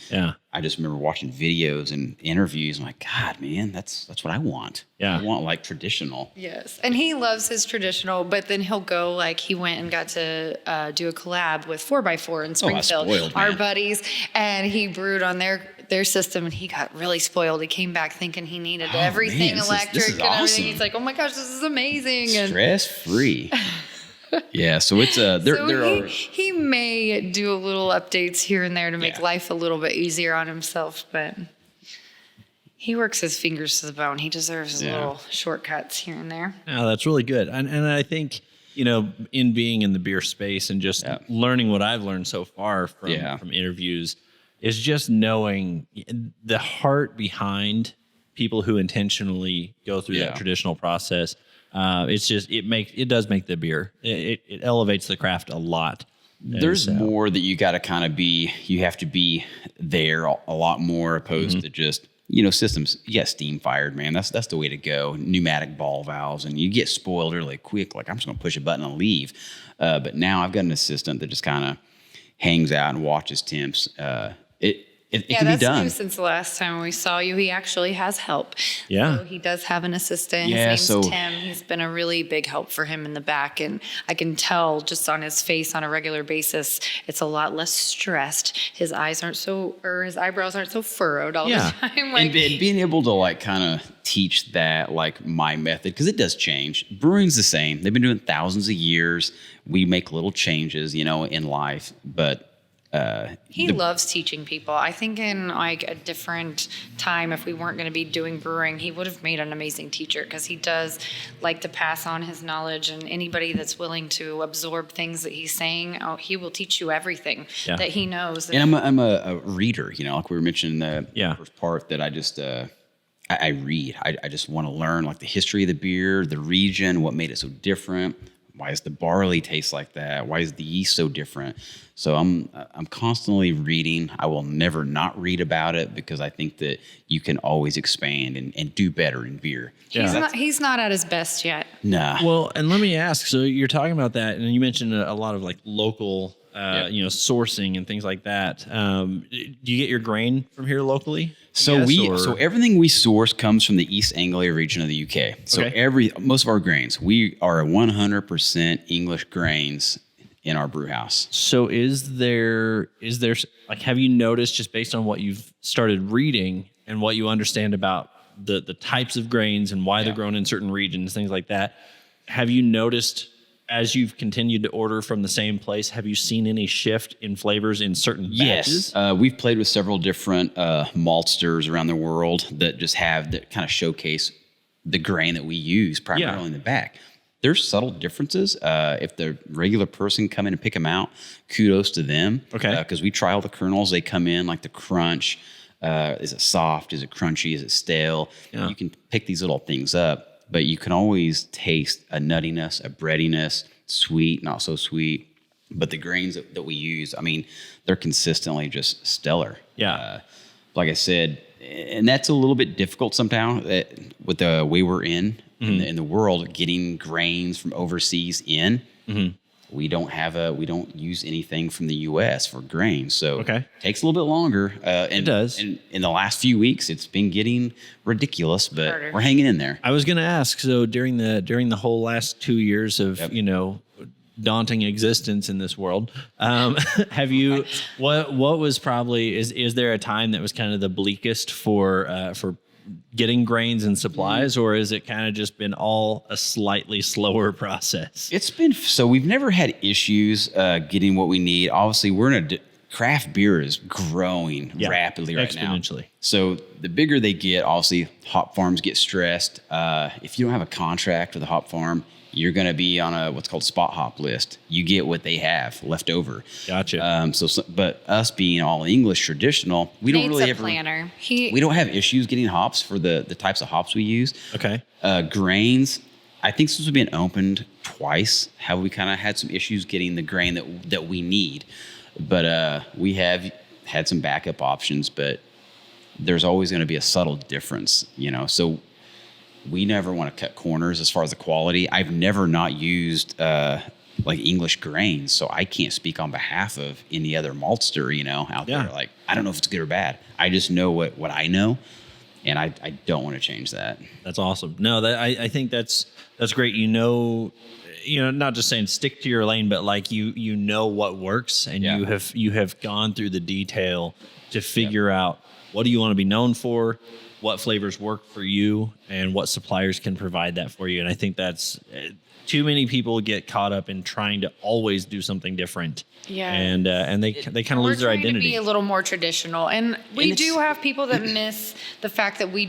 I just remember watching videos and interviews. I'm like, God, man, that's what I want. I want like traditional. Yes, and he loves his traditional, but then he'll go like he went and got to do a collab with 4x4 in Springfield, our buddies, and he brewed on their system, and he got really spoiled. He came back thinking he needed everything electric this is and awesome. everything. He's like, oh my gosh, this is amazing. Stress free. Yeah, so it's he may do a little updates here and there to make life a little bit easier on himself, but he works his fingers to the bone. He deserves his little shortcuts here and there. Yeah, that's really good. And I think, in being in the beer space and just learning what I've learned so far from interviews is just knowing the heart behind people who intentionally go through that traditional process. It does make the beer. It elevates the craft a lot. There's more that you got to kind of be. You have to be there a lot more opposed to just systems. Yeah, steam fired, man. That's the way to go. Pneumatic ball valves, and you get spoiled really quick. Like I'm just gonna push a button and leave. But now I've got an assistant that just kind of hangs out and watches temps. It can be done. That's new since the last time we saw you. He actually has help. Yeah. So he does have an assistant. His name's Tim. He's been a really big help for him in the back. And I can tell just on his face on a regular basis, it's a lot less stressed. His eyes aren't his eyebrows aren't so furrowed all the time. And being able to like kind of teach that, like my method, because it does change. Brewing's the same. They've been doing it thousands of years. We make little changes, in life, but he loves teaching people. I think in like a different time, if we weren't going to be doing brewing, he would have made an amazing teacher because he does like to pass on his knowledge, and anybody that's willing to absorb things that he's saying, he will teach you everything that he knows. And I'm a reader, like we were mentioning in the first part, that I just I read. I just want to learn like the history of the beer, the region, what made it so different. Why does the barley taste like that? Why is the yeast so different? So I'm constantly reading. I will never not read about it because I think that you can always expand and do better in beer. He's not at his best yet. Nah. Well, and let me ask. So you're talking about that, and you mentioned a lot of like local, sourcing and things like that. Do you get your grain from here locally? So everything we source comes from the East Anglia region of the UK. So most of our grains, we are 100% English grains in our brew house. So is there like, have you noticed, just based on what you've started reading and what you understand about the types of grains and why they're grown in certain regions, things like that, have you noticed as you've continued to order from the same place, have you seen any shift in flavors in certain batches? Yes. We've played with several different maltsters around the world that kind of showcase the grain that we use primarily in the back. There's subtle differences. If the regular person come in and pick them out, kudos to them. Okay. Because we try all the kernels. They come in like the crunch. Is it soft? Is it crunchy? Is it stale? Yeah. You can pick these little things up. But you can always taste a nuttiness, a breadiness, sweet, not so sweet. But the grains that we use, I mean, they're consistently just stellar. Yeah. Like I said, and that's a little bit difficult sometimes with the way we're in the world, getting grains from overseas in. Mm-hmm. We don't use anything from the U.S. for grains, so it takes a little bit longer. It does. And in the last few weeks, it's been getting ridiculous, but we're hanging in there. I was going to ask. So during the whole last 2 years of daunting existence in this world, have you what was probably is there a time that was kind of the bleakest for getting grains and supplies, or is it kind of just been all a slightly slower process? It's been, so we've never had issues getting what we need. Obviously, we're in craft beer is growing rapidly right now. Exponentially. So the bigger they get, obviously, hop farms get stressed. If you don't have a contract with a hop farm, you're going to be on a what's called spot hop list. You get what they have left over. Gotcha. But us being all English traditional, we don't really ever. Planner. We don't have issues getting hops for the types of hops we use. Okay. Grains, I think since we've been opened twice, have we kind of had some issues getting the grain that we need. But we have had some backup options, but there's always going to be a subtle difference, So we never want to cut corners as far as the quality. I've never not used like like English grains, so I can't speak on behalf of any other maltster, out there. Like, I don't know if it's good or bad. I just know what I know, and I don't want to change that. That's awesome. No, I think that's great. Not just saying stick to your lane, but like you know what works, and you have gone through the detail to figure out what do you want to be known for, what flavors work for you, and what suppliers can provide that for you. And I think that's too many people get caught up in trying to always do something different. Yeah, and they kind of lose their identity. To be a little more traditional, and we do have people that miss the fact that we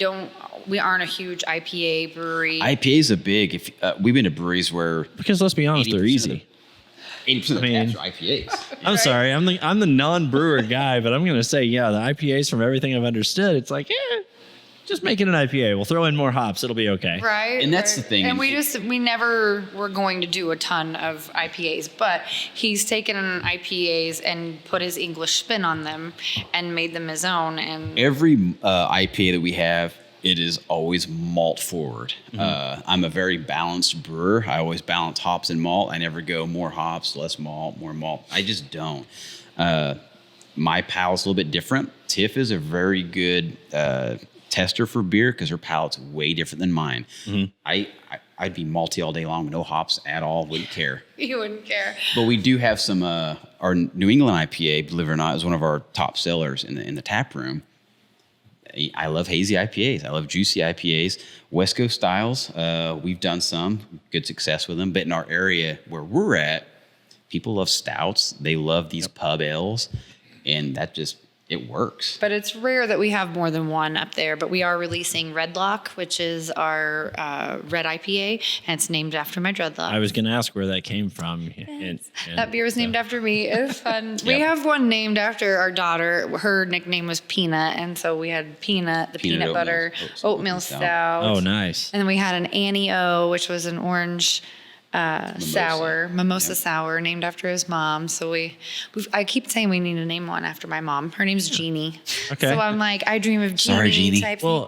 aren't a huge IPA brewery. IPAs are big. We've been to breweries where, because let's be honest, they're easy. 80% of taps are IPAs. I'm sorry, I'm the non-brewer guy, but I'm going to say, the IPAs, from everything I've understood, it's like, just make it an IPA. We'll throw in more hops. It'll be okay. Right. And that's the thing. And we never were going to do a ton of IPAs, but he's taken IPAs and put his English spin on them and made them his own. And every IPA that we have, it is always malt forward. I'm a very balanced brewer. I always balance hops and malt. I never go more hops, less malt, more malt. I just don't. My palate's a little bit different. Tiff is a very good tester for beer because her palate's way different than mine. I'd be malty all day long with no hops at all. Wouldn't care. You wouldn't care. But we do have some. Our New England IPA, believe it or not, is one of our top sellers in the tap room. I love hazy IPAs. I love juicy IPAs. West Coast styles, we've done some good success with them. But in our area where we're at, people love stouts. They love these pub ales, and it works. But it's rare that we have more than one up there. But we are releasing Redlock, which is our red IPA, and it's named after my dreadlocks. I was going to ask where that came from. That beer was named after me. It was fun. We have one named after our daughter. Her nickname was Peanut, and so we had Peanut, the peanut butter oatmeal stout. Oh, nice. And then we had an Annie O, which was an orange mimosa sour, named after his mom. So I keep saying we need to name one after my mom. Her name's Jeannie. Okay. So I'm like, I dream of Jeannie. Sorry, Jeannie.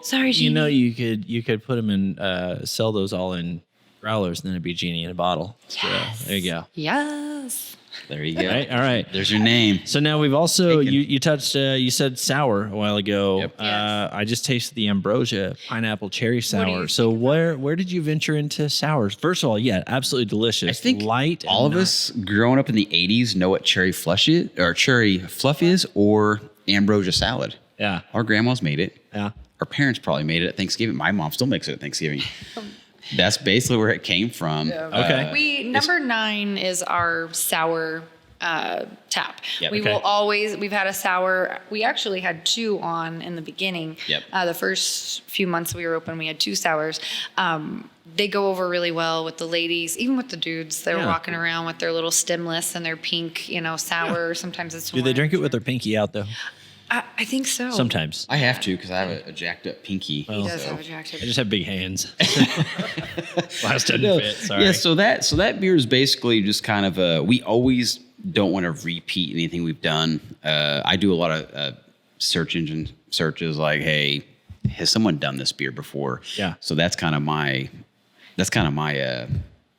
Sorry, Jeannie. You could put them in, sell those all in growlers, and then it'd be Jeannie in a bottle. Yes. So there you go. Yes. There you go. All right. There's your name. So now we've also, you touched, you said sour a while ago. Yep. I just tasted the Ambrosia pineapple cherry sour. So where did you venture into sours? First of all, absolutely delicious. I think light. All of us growing up in the 80s know what cherry fluff is, or Ambrosia salad. Yeah. Our grandmas made it. Yeah. Our parents probably made it at Thanksgiving. My mom still makes it at Thanksgiving. That's basically where it came from. Yeah. Okay. Number 9 is our sour tap. Yep. We've had a sour. We actually had 2 on in the beginning. Yep. The first few months we were open, we had 2 sours. They go over really well with the ladies, even with the dudes. They're walking around with their little stemless and their pink, sour. Yeah. Sometimes it's Do they drink it with their pinky out though? I think so. Sometimes. I have to because I have a jacked up pinky. He does have a jacked up. I just have big hands. Last doesn't fit. Sorry. Yeah, so that beer is basically just kind of we always don't want to repeat anything we've done. I do a lot of search engine searches like, hey, has someone done this beer before? Yeah. So that's kind of my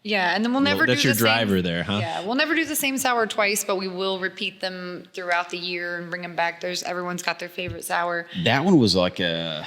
Yeah, and then we'll never do the same. That's your driver there, huh? Yeah, we'll never do the same sour twice, but we will repeat them throughout the year and bring them back. Everyone's got their favorite sour. That one was like it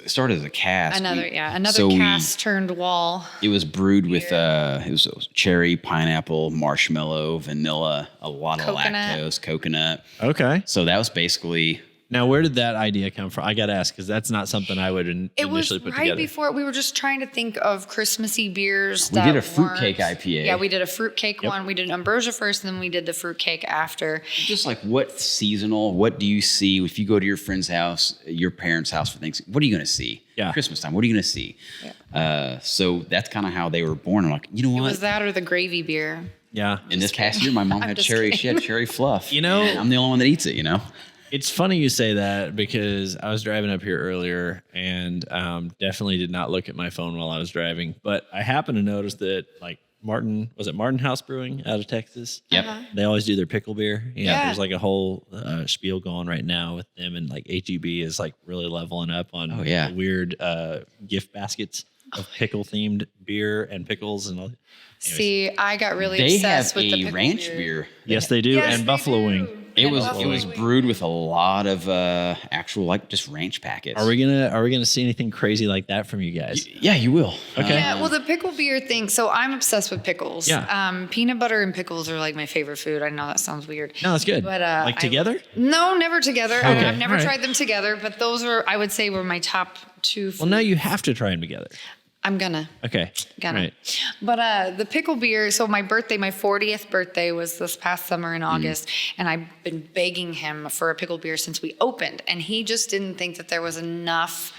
started as a cask. Another cask turned wall. It was brewed with it was cherry, pineapple, marshmallow, vanilla, a lot of lactose, coconut. Okay. So that was basically. Now, where did that idea come from? I got to ask because that's not something I would initially put together. It was right before we were just trying to think of Christmassy beers. We did a fruitcake IPA. Yeah, we did a fruitcake one. We did an ambrosia first, and then we did the fruitcake after. Just like what seasonal? What do you see if you go to your friend's house, your parents' house for Thanksgiving? What are you going to see? Yeah. Christmas time. What are you going to see? Yeah. So that's kind of how they were born. I'm like, you know what? It was that or the gravy beer. Yeah. In this past year, my mom had cherry. She had cherry fluff. You know, I'm the only one that eats it. It's funny you say that because I was driving up here earlier and definitely did not look at my phone while I was driving. But I happened to notice that like Martin House Brewing out of Texas? Yep. They always do their pickle beer. Yeah. There's like a whole spiel going right now with them, and like HEB is like really leveling up on weird gift baskets. of pickle themed beer and pickles and all. Anyways. See, I got really They obsessed have with the a pickle ranch beer. beer. Yes, they do, Yes, and they buffalo do. wing. It And was buffalo wing. brewed with a lot of actual like just ranch packets. Are we gonna see anything crazy like that from you guys? Yeah, you will. Okay. Yeah, well, the pickle beer thing. So I'm obsessed with pickles. Yeah. Peanut butter and pickles are like my favorite food. I know that sounds weird. No, that's good. But like together? No, never together. Okay, I've never all right. tried them together, but those were, I would say, were my top two. Well, now you have to try them together. I'm gonna. Okay. Gonna. Right. But the pickle beer, so my birthday, my 40th birthday was this past summer in August, and I've been begging him for a pickle beer since we opened, and he just didn't think that there was enough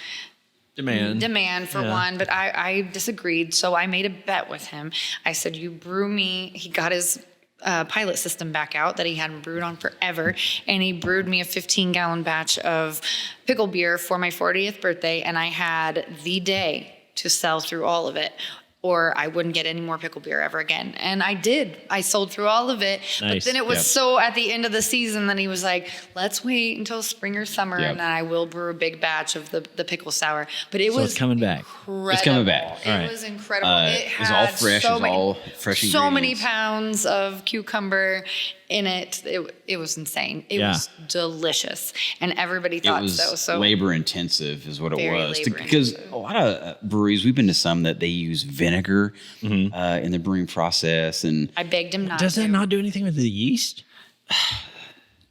demand for one, but I disagreed, so I made a bet with him. I said, you brew me, he got his pilot system back out that he hadn't brewed on forever, and he brewed me a 15-gallon batch of pickle beer for my 40th birthday, and I had the day to sell through all of it, or I wouldn't get any more pickle beer ever again. And I did. I sold through all of it. Nice. But then it was Yep. so at the end of the season that he was like, let's wait until spring or summer, Yep. and then I will brew a big batch of the pickle sour. But it So was it's coming back. incredible. It's coming back. It All right. was incredible. It It's all had fresh. So It's many, all fresh so many ingredients. pounds of cucumber in it. It was insane. It Yeah. was delicious, and everybody It thought was so. So labor intensive, is what it Very was. labor Because intensive. a lot of breweries, we've been to some that they use vinegar in the brewing process, and I begged him not Does to. that not do anything with the yeast?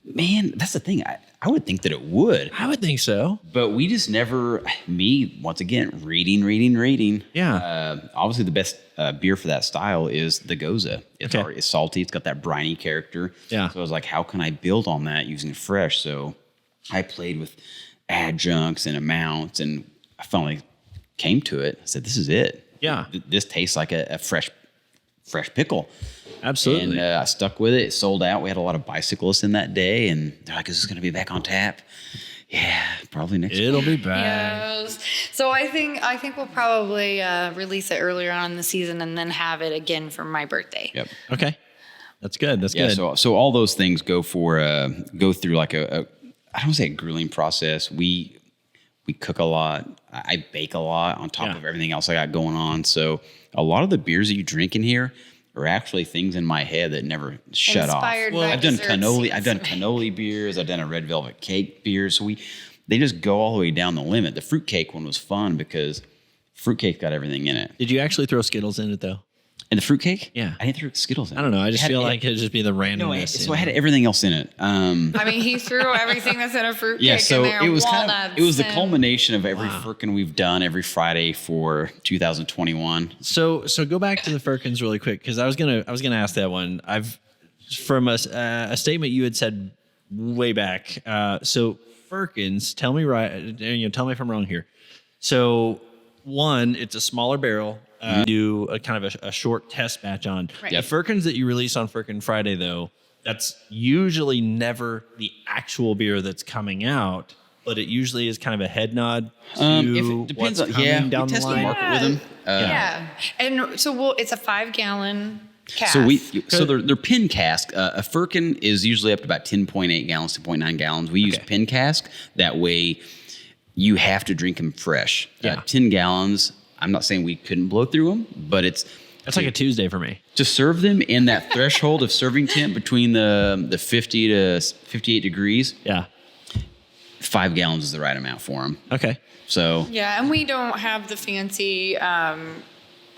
man, that's the thing. I would think that it would, I would think so. but we just never. Me, once again, reading. Yeah. Obviously, the best beer for that style is the Goza. It's Okay. already, it's salty. It's got that briny character. Yeah. So I was like, how can I build on that using fresh? So I played with adjuncts and amounts, and I finally came to it. I said, this is it. Yeah. This tastes like a fresh pickle. Absolutely. And I stuck with it. It sold out. We had a lot of bicyclists in that day, and they're like, is this going to be back on tap? Yeah, probably next It'll be back. Yes. So I think we'll probably release it earlier on in the season and then have it again for my birthday. Yep. Okay. That's good. That's Yeah, good. so all those things go through like I don't want to say a grueling process. We cook a lot. I bake a lot on top Yeah. of everything else I got going on. So a lot of the beers that you drink in here are actually things in my head that never shut Inspired off. by I've done desserts, cannoli. yes. I've done cannoli beers. I've done a red velvet cake beer. So they just go all the way down the limit. The fruitcake one was fun because fruitcake got everything in it. Did you actually throw Skittles in it though? And the fruitcake? Yeah. I didn't throw Skittles in. I don't know. I just It had- feel it- like it'd just be the no, randomness. so I had everything else in it. I mean, he threw everything that's in a fruitcake Yeah, so in there. it was walnuts it was the and- culmination of every frickin' we've done every Friday for 2021. So go back to the Firkins really quick because I was gonna ask that one. I've from a statement you had said way back. So Firkins, tell me tell me if I'm wrong here. So one, it's a smaller barrel. Do a kind of a short test batch on. Right. The Firkins that you release on Firkin Friday though, that's usually never the actual beer that's coming out, but it usually is kind of a head nod to If it depends what's on coming down we the test the line. market with them. Yeah, and so it's a 5-gallon cask. So they're pin cask. A firkin is usually up to about 10.8 gallons, 10.9 gallons. We use Okay. pin cask. That way, you have to drink them fresh. Yeah. 10 gallons. I'm not saying we couldn't blow through them, but That's like a Tuesday for me. to serve them in that threshold of serving temp between the 50 to 58 degrees. Yeah. 5 gallons is the right amount for them. Okay. So Yeah, and we don't have the fancy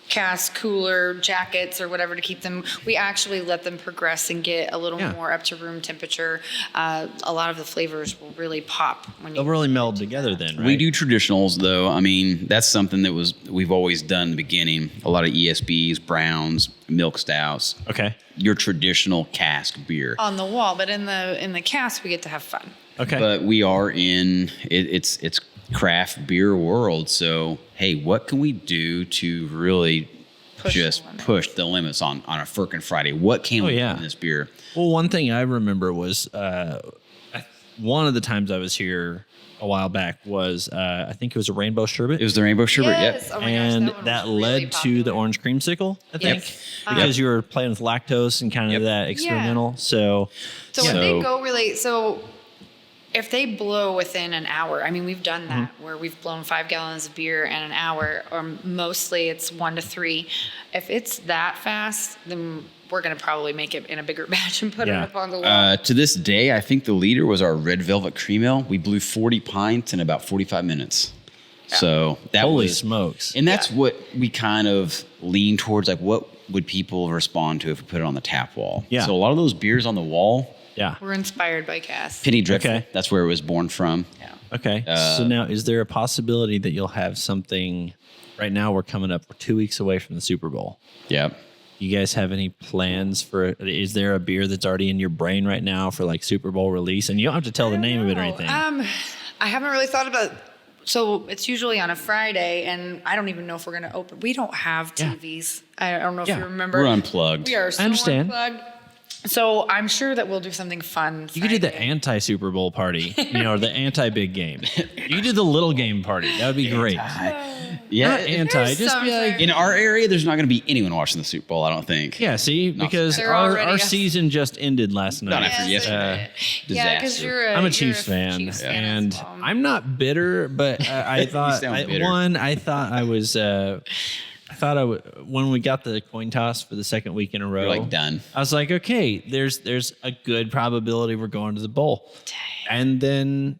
cask cooler jackets or whatever to keep them. We actually let them progress and get a little Yeah. more up to room temperature. A lot of the flavors will really pop when you They'll really meld together then, right? we do traditionals though. I mean, that's something that we've always done in the beginning. A lot of ESBs, browns, milk stouts. Okay. Your traditional cask beer. on the wall, but in the cask we get to have fun. Okay. But we are in it's craft beer world. So hey, what can we do to really Push the just limits. push the limits on a Firkin Friday? What can we yeah. do in this beer? Well, one thing I remember was one of the times I was here a while back was I think it was a rainbow sherbet. It was the rainbow sherbet. Yes. Yep. Oh my gosh, and one that was really led to the popular. orange creamsicle, I think, Yes. because you were playing with lactose and kind of Yep. that experimental. So, So when they go really, so if they blow within an hour, I mean, we've done that where we've blown 5 gallons of beer in an hour, or mostly it's 1 to 3. If it's that fast, then we're going to probably make it in a bigger batch and put it up on the wall. To this day, I think the leader was our Red Velvet Cream Ale. We blew 40 pints in about 45 minutes. Yeah. So that Holy smokes. And that's what we kind of lean towards, like what would people respond to if we put it on the tap wall? Yeah. So a lot of those beers on the wall. Yeah. We're inspired by Cass. Penny Dreadful. That's where it was born from. Yeah. Okay. So now, is there a possibility that you'll have something? Right now, we're 2 weeks away from the Super Bowl. Yep. You guys have any plans for it? Is there a beer that's already in your brain right now for like Super Bowl release? And you don't have to tell the name of it or anything. I haven't really thought about. So it's usually on a Friday, and I don't even know if we're going to open. We don't have TVs. I don't know if you remember. We're unplugged. We are so I understand. unplugged. So I'm sure that we'll do something fun. You could do the anti-Super Bowl party, or the anti-big game. You could do the little game party. That would be great. Yeah. Not anti, just be like, In our area, there's not going to be anyone watching the Super Bowl, I don't think. yeah, see, because They're already our us. season just ended last night. Not after yesterday. Yeah, because Disaster. I'm a Chiefs fan, and as well. I'm not bitter, but I thought sound bitter. when we got the coin toss for the second week in a row, You're like done. I was like, okay, there's a good probability we're going to the bowl, and then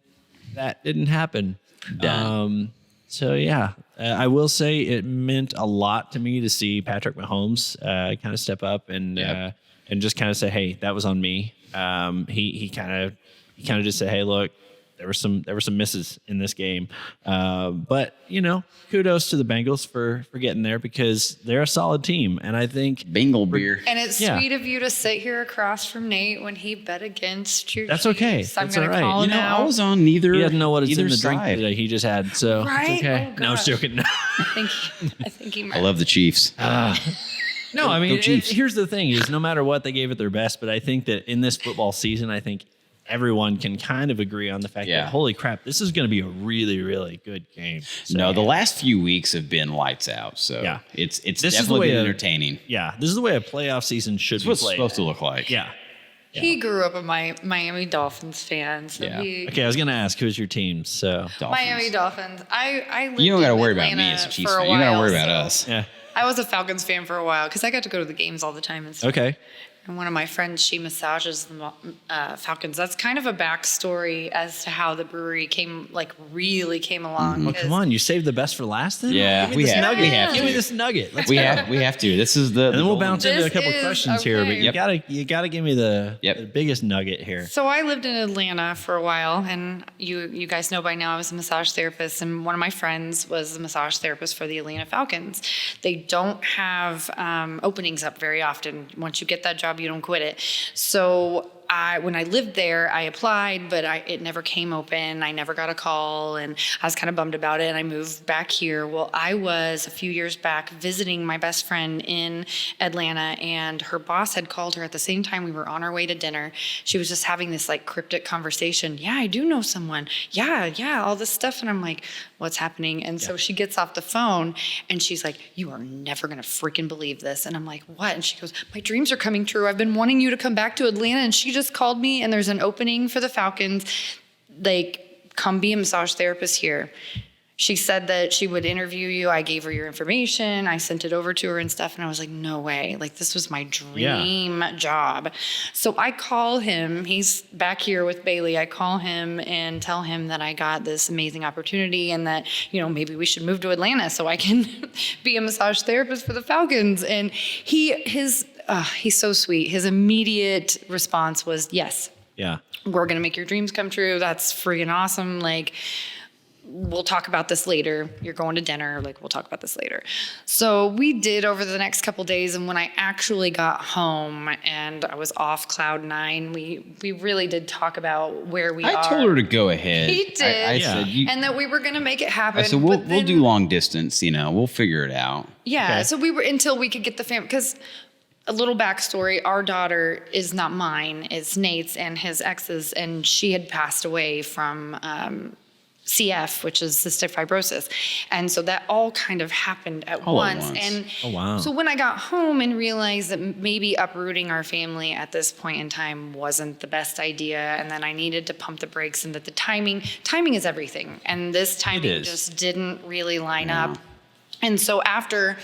that didn't happen. Done. So yeah, I will say it meant a lot to me to see Patrick Mahomes kind of step up and just kind of say, hey, that was on me. He kind of just said, hey, look, there were some misses in this game, but kudos to the Bengals for getting there because they're a solid team, and I think Bengal beer. And it's sweet of you to sit here across from Nate when he bet against your That's Chiefs. okay. I'm That's going all to right. call him out. I was on neither. he doesn't know what is in the side. drink that he just had, so Right? it's okay. Oh, No, I was gosh. joking. I think he might. I love the Chiefs. No, I mean, Go Chiefs. here's the thing: is no matter what, they gave it their best. But I think that in this football season, I think everyone can kind of agree on the fact that holy crap, this is going to be a really, really good game. So, No, the last few weeks have been lights out. So it's This is the definitely way been of- entertaining. yeah, this is the way a playoff season should It's be what's played. supposed to look like. Yeah. He grew up a Miami Dolphins fan. So Yeah. he, Okay, I was going to ask who's your team. So Dolphins. Miami Dolphins. I lived You don't got to in worry about me Atlanta as a Chiefs for fan. You got to while, worry about so- us. yeah, I was a Falcons fan for a while because I got to go to the games all the time and stuff. okay. And one of my friends, she massages the Falcons. That's kind of a backstory as to how the brewery really came along. Well, come on, you saved the best for last. Then Yeah, Give me we this have- nugget. we have Give me to. this nugget. Let's We go. have to. This is the. And then we'll bounce into a This couple is questions here, but okay. you gotta give me the Yep. biggest nugget here. So I lived in Atlanta for a while, and you guys know by now I was a massage therapist, and one of my friends was the massage therapist for the Atlanta Falcons. They don't have openings up very often. Once you get that job, you don't quit it. So when I lived there, I applied, but it never came open. I never got a call, and I was kind of bummed about it, and I moved back here. Well, I was a few years back visiting my best friend in Atlanta, and her boss had called her at the same time we were on our way to dinner. She was just having this like cryptic conversation. Yeah, I do know someone. Yeah, all this stuff. And I'm like, what's happening? And so she gets off the phone, and she's like, you are never going to freaking believe this. And I'm like, what? And she goes, my dreams are coming true. I've been wanting you to come back to Atlanta, and she just called me, and there's an opening for the Falcons. Like, come be a massage therapist here. She said that she would interview you. I gave her your information. I sent it over to her and stuff. And I was like, no way. Like, this was my dream job. So I call him. He's back here with Bailey. I call him and tell him that I got this amazing opportunity and that, maybe we should move to Atlanta so I can be a massage therapist for the Falcons. And he's so sweet. His immediate response was, yes, Yeah. we're going to make your dreams come true. That's freaking awesome. Like, we'll talk about this later. You're going to dinner. Like, we'll talk about this later. So we did over the next couple days. And when I actually got home and I was off cloud nine, we really did talk about where we are. I told her to go ahead. He did. I said, and that we were going to make it happen. I said, we'll but then- do long distance. We'll figure it out. Yeah. Okay. So we were until we could get the family. Because a little backstory, our daughter is not mine. It's Nate's and his ex's. And she had passed away from CF, which is cystic fibrosis. And so that all kind of happened at once. And so when I got home and realized that maybe uprooting our family at this point in time wasn't the best idea, and then I needed to pump the brakes, and that the timing is everything. And this timing just didn't really line up. And so after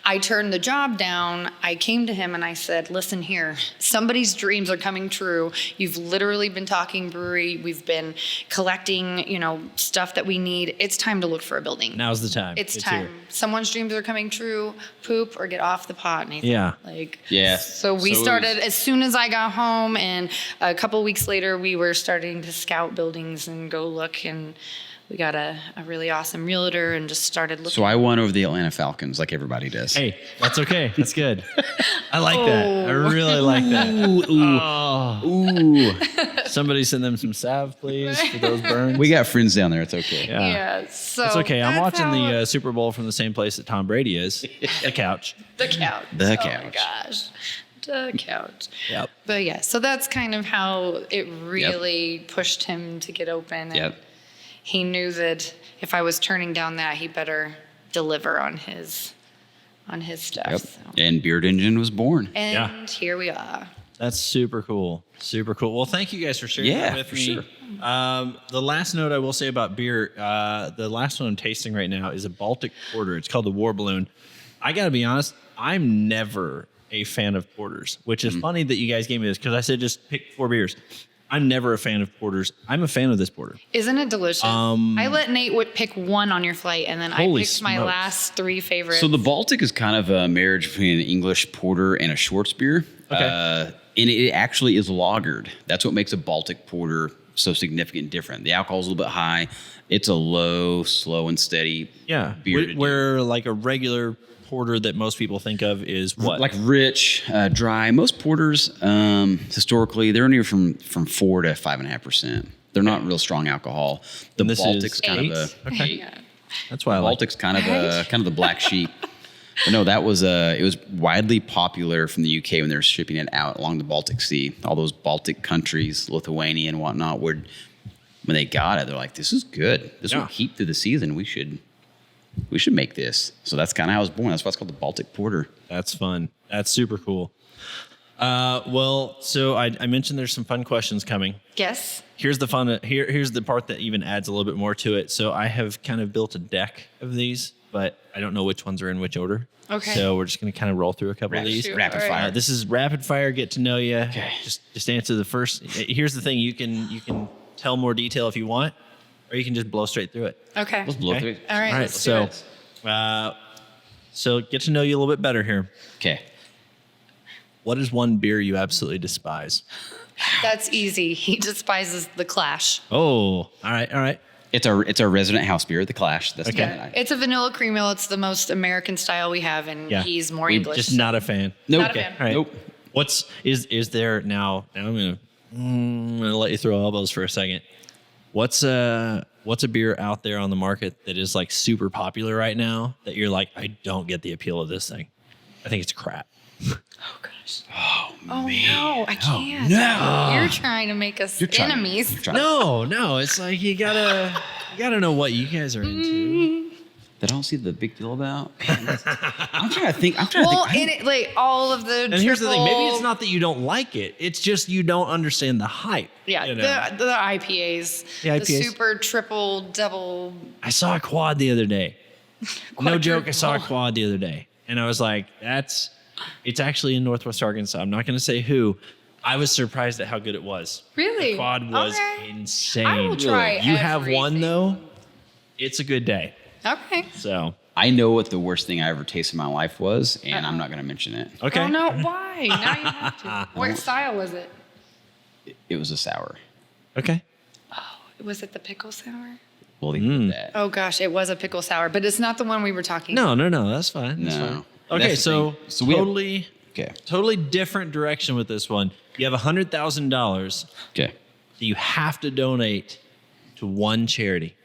I turned the job down, I came to him and I said, listen here, somebody's dreams are coming true. You've literally been talking brewery. We've been collecting, stuff that we need. It's time to look for a building. Now's the time. It's time. Here. Someone's dreams are coming true. Poop or get off the pot, Nathan. Yeah. So we started as soon as I got home, and a couple weeks later, we were starting to scout buildings and go look, and we got a really awesome realtor and just started looking. So I won over the Atlanta Falcons like everybody does. Hey, that's okay. That's good. I like that. I really like that. Ooh. Somebody send them some salve, please, for those burns. We got friends down there. It's okay. Yeah. So it's okay. I'm watching the Super Bowl from the same place that Tom Brady is. The couch. The couch. The couch. Oh my gosh. The couch. Yep. But yeah, so that's kind of how it really pushed him to get open. And he knew that if I was turning down that, he better deliver on his stuff. Yep. So. And Beard Engine was born. And here we are. That's super cool. Super cool. Well, thank you guys for sharing that with me. Sure. The last note I will say about beer, the last one I'm tasting right now is a Baltic Porter. It's called the War Balloon. I got to be honest, I'm never a fan of porters, which is funny that you guys gave me this because I said just pick 4 beers. I'm never a fan of porters. I'm a fan of this porter. Isn't it delicious? I let Nate pick one on your flight, and then I picked my last 3 favorites. So the Baltic is kind of a marriage between an English porter and a Schwarzbier. Okay. And it actually is lagered. That's what makes a Baltic porter so significant and different. The alcohol's a little bit high. It's a low, slow, and steady beer. Where like a regular porter that most people think of is what? Like rich, dry. Most porters, historically, they're anywhere from 4 to 5.5%. They're not real strong alcohol. The Baltic's kind of a 8. That's why I Baltic's kind of the black sheep. But no, that was it was widely popular from the UK when they were shipping it out along the Baltic Sea. All those Baltic countries, Lithuania and whatnot, when they got it, they're like, "This is good. This will keep through the season. We should make this." So that's kind of how I was born. That's why it's called the Baltic Porter. That's fun. That's super cool. Well, so I mentioned there's some fun questions coming. Yes. Here's the fun. Here's the part that even adds a little bit more to it. So I have kind of built a deck of these, but I don't know which ones are in which order. Okay. So we're just going to kind of roll through a couple of these. Rapid fire. This is rapid fire. Get to know you. Okay. Just answer the first. Here's the thing. You can tell more detail if you want, or you can just blow straight through it. Okay. Let's blow through it. All right. Let's so, do it. So get to know you a little bit better here. Okay. What is one beer you absolutely despise? That's easy. He despises the Clash. Oh, all right. It's our resident house beer, the Clash. That's Yeah. It's a vanilla cream ale. It's the most American style we have, and he's more English. Just not a fan. Nope. Not a fan. All right. Nope. Is there now? I'm gonna let you throw elbows for a second. What's a beer out there on the market that is like super popular right now that you're like, I don't get the appeal of this thing? I think it's crap. Oh gosh. Oh man. No, I can't. no. You're trying to make us enemies. No. It's like you gotta know what you guys are into. That I don't see the big deal about. I'm trying to think. Well, in it, like all of the. And here's the thing: maybe it's not that you don't like it; it's just you don't understand the hype. Yeah, you know? the IPAs, the super, triple, double. I saw a quad the other day. No joke, I saw a quad the other day, and I was like, it's actually in Northwest Arkansas. I'm not going to say who. I was surprised at how good it was. Really? The quad was insane. I will try You have one everything. though. It's a good day. Okay. So I know what the worst thing I ever tasted in my life was, and I'm not going to mention it. okay. Oh no! Why? Now you have to. What style was it? It was a sour. Okay. Was it the pickle sour? We'll leave it at that. Oh gosh, it was a pickle sour, but it's not the one we were talking. No. That's fine. That's No. fine. Okay, That's the so thing. So we have- totally, Okay. totally different direction with this one. You have $100,000 Okay. that you have to donate to one charity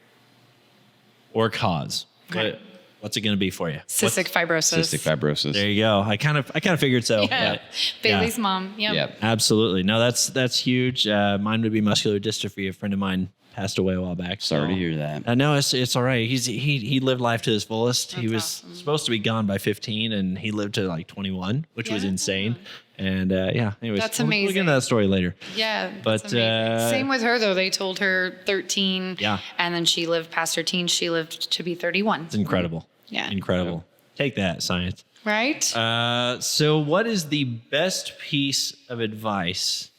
or cause. Okay. What's it going to be for you? Cystic fibrosis. Cystic fibrosis. There you go. I kind of figured so. Yeah. but- Bailey's mom. Yep. Yep. Absolutely. No, that's huge. Mine would be muscular dystrophy. A friend of mine passed away a while back. Sorry to hear that. No, it's all right. He lived life to his fullest. He was supposed to be gone by 15, and he lived to like 21, which was insane. And anyways, That's we'll amazing. get into that story later. Yeah, But, that's amazing. Same with her though. They told her 13. Yeah. And then she lived past her teens. She lived to be 31. It's incredible. Yeah. Incredible. Take that, science. Right? So what is the best piece of advice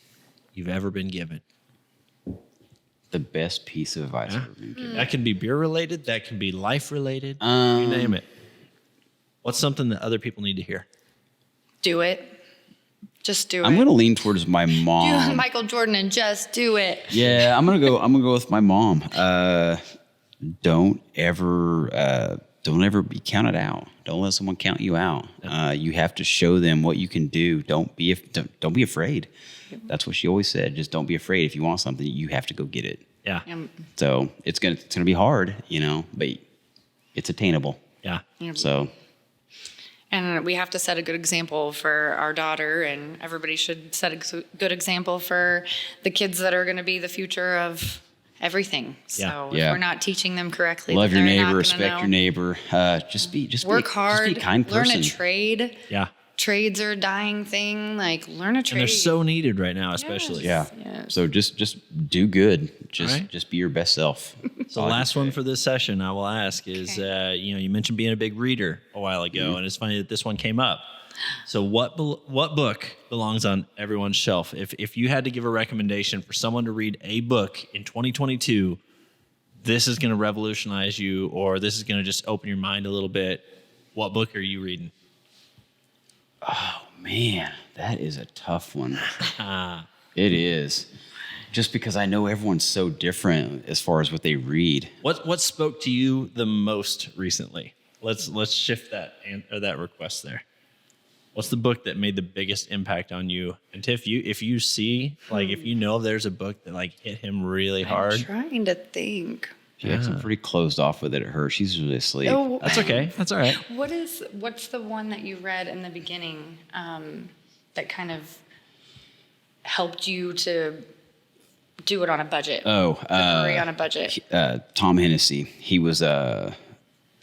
you've ever been given? The best piece of advice I've ever been given. That can be beer related. That can be life related. You Um, name it. What's something that other people need to hear? Do it. Just do it. I'm gonna lean towards my Do mom. Michael Jordan and just do it. Yeah, I'm gonna go with my mom. Don't ever be counted out. Don't let someone count you out. You have to show them what you can do. Don't be afraid. That's what she always said. Just don't be afraid. If you want something, you have to go get it. Yeah. So it's gonna be hard, but it's attainable. Yeah. So And we have to set a good example for our daughter, and everybody should set a good example for the kids that are going to be the future of everything. So if Yeah. we're not teaching them correctly, love then your they're not neighbor, gonna respect know. your neighbor. Just Work be hard, a kind learn person. a trade. Yeah. Trades are a dying thing. Like, learn a trade. And they're so needed right now, especially. Yeah. Yes. So just do good. Right. Just be your best self. So last one for this session I will ask is, you mentioned being a big reader a while ago, and it's funny that this one came up. So what book belongs on everyone's shelf? If you had to give a recommendation for someone to read a book in 2022, this is going to revolutionize you, or this is going to just open your mind a little bit. What book are you reading? Oh man, that is a tough one. It is. Just because I know everyone's so different as far as what they read. What spoke to you the most recently? Let's shift that request there. What's the book that made the biggest impact on you? And Tiff, if you see, if you know there's a book that hit him really hard. I'm trying to think. She acts pretty closed off with it at her. She's really asleep. Oh, That's okay. That's all right. what's the one that you read in the beginning that kind of helped you to do it on a budget? Brewery on a budget. Tom Hennessy. He was the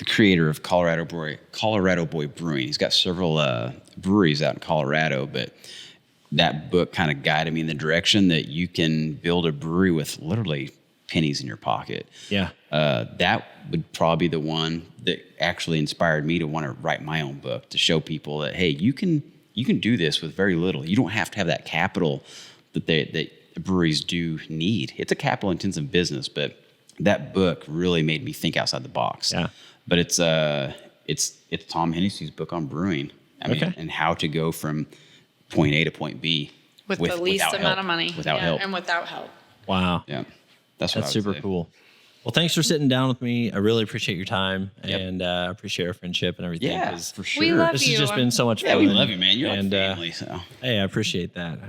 creator of Colorado Boy Brewing. He's got several breweries out in Colorado, but that book kind of guided me in the direction that you can build a brewery with literally pennies in your pocket. Yeah. That would probably be the one that actually inspired me to want to write my own book, to show people that, hey, you can do this with very little. You don't have to have that capital that breweries do need. It's a capital intensive business, but that book really made me think outside the box. Yeah. But it's Tom Hennessy's book on brewing. I mean, and how to go from point A to point B With the least without amount help. of money. Without help. And without help. Wow. Yeah. That's super say. cool. Well, thanks for sitting down with me. I really appreciate your time, Yep. and appreciate our friendship and everything. Yeah, 'cause for sure. We love This you. has just been so much Yeah, fun. we love you, man. You're like and, family. So Hey, I appreciate that.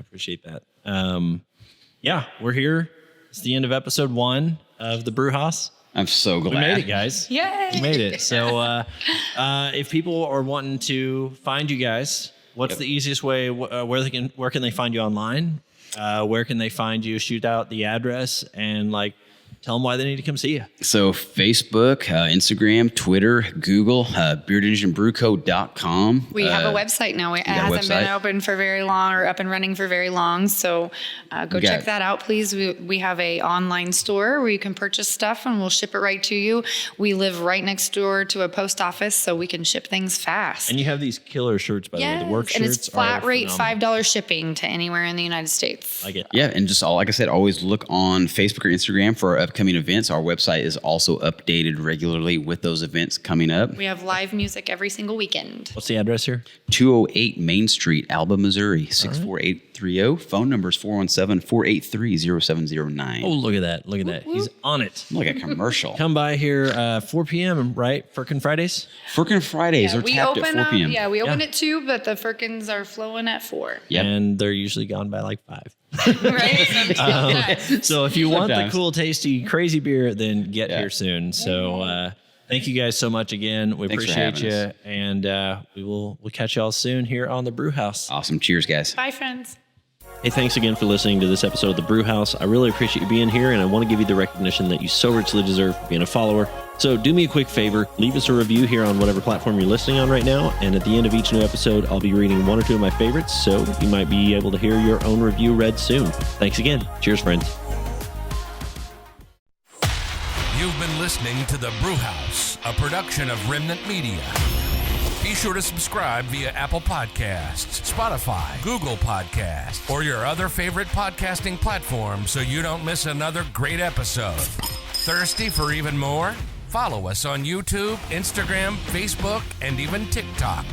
We're here. It's the end of episode 1 of the Brew House. I'm so glad. We made it, guys. Yay! We made it. So if people are wanting to find you guys, what's the easiest way? Where can they find you online? Where can they find you? Shoot out the address and tell them why they need to come see you. So Facebook, Instagram, Twitter, Google, beerdenginebrewco.com. We have a website now. It got a hasn't been website? open for very long or up and running for very long. So go check that out, please. We have a online store where you can purchase stuff and we'll ship it right to you. We live right next door to a post office, so we can ship things fast. And you have these killer shirts, by the way. The work and shirts it's flat are rate phenomenal. $5 shipping to anywhere in the United States. I get. Yeah, and just like I said, always look on Facebook or Instagram for our upcoming events. Our website is also updated regularly with those events coming up. We have live music every single weekend. What's the address here? 208 Main Street, Alba, Missouri, 64830. Phone number is 417-483-0709. Oh, look at that. Look at that. He's on it. Like a commercial. Come by here 4 p.m., right? Firkin Fridays? Firkin Fridays are we tapped at 4 p.m. we open at 2, but the Firkins are flowing at 4. Yep. And they're usually gone by 5. Right? So if you want the Sometimes. cool, tasty, crazy beer, then get here soon. So thank you guys so much again. We Thanks for appreciate you. having us. And we'll catch y'all soon here on the Brew House. Awesome. Cheers, guys. Bye, friends. Hey, thanks again for listening to this episode of The Brew House. I really appreciate you being here, and I want to give you the recognition that you so richly deserve for being a follower. So do me a quick favor, leave us a review here on whatever platform you're listening on right now, and at the end of each new episode, I'll be reading one or two of my favorites, so you might be able to hear your own review read soon. Thanks again. Cheers, friends. You've been listening to The Brew House, a production of Remnant Media. Be sure to subscribe via Apple Podcasts, Spotify, Google Podcasts, or your other favorite podcasting platform so you don't miss another great episode. Thirsty for even more? Follow us on YouTube, Instagram, Facebook, and even TikTok.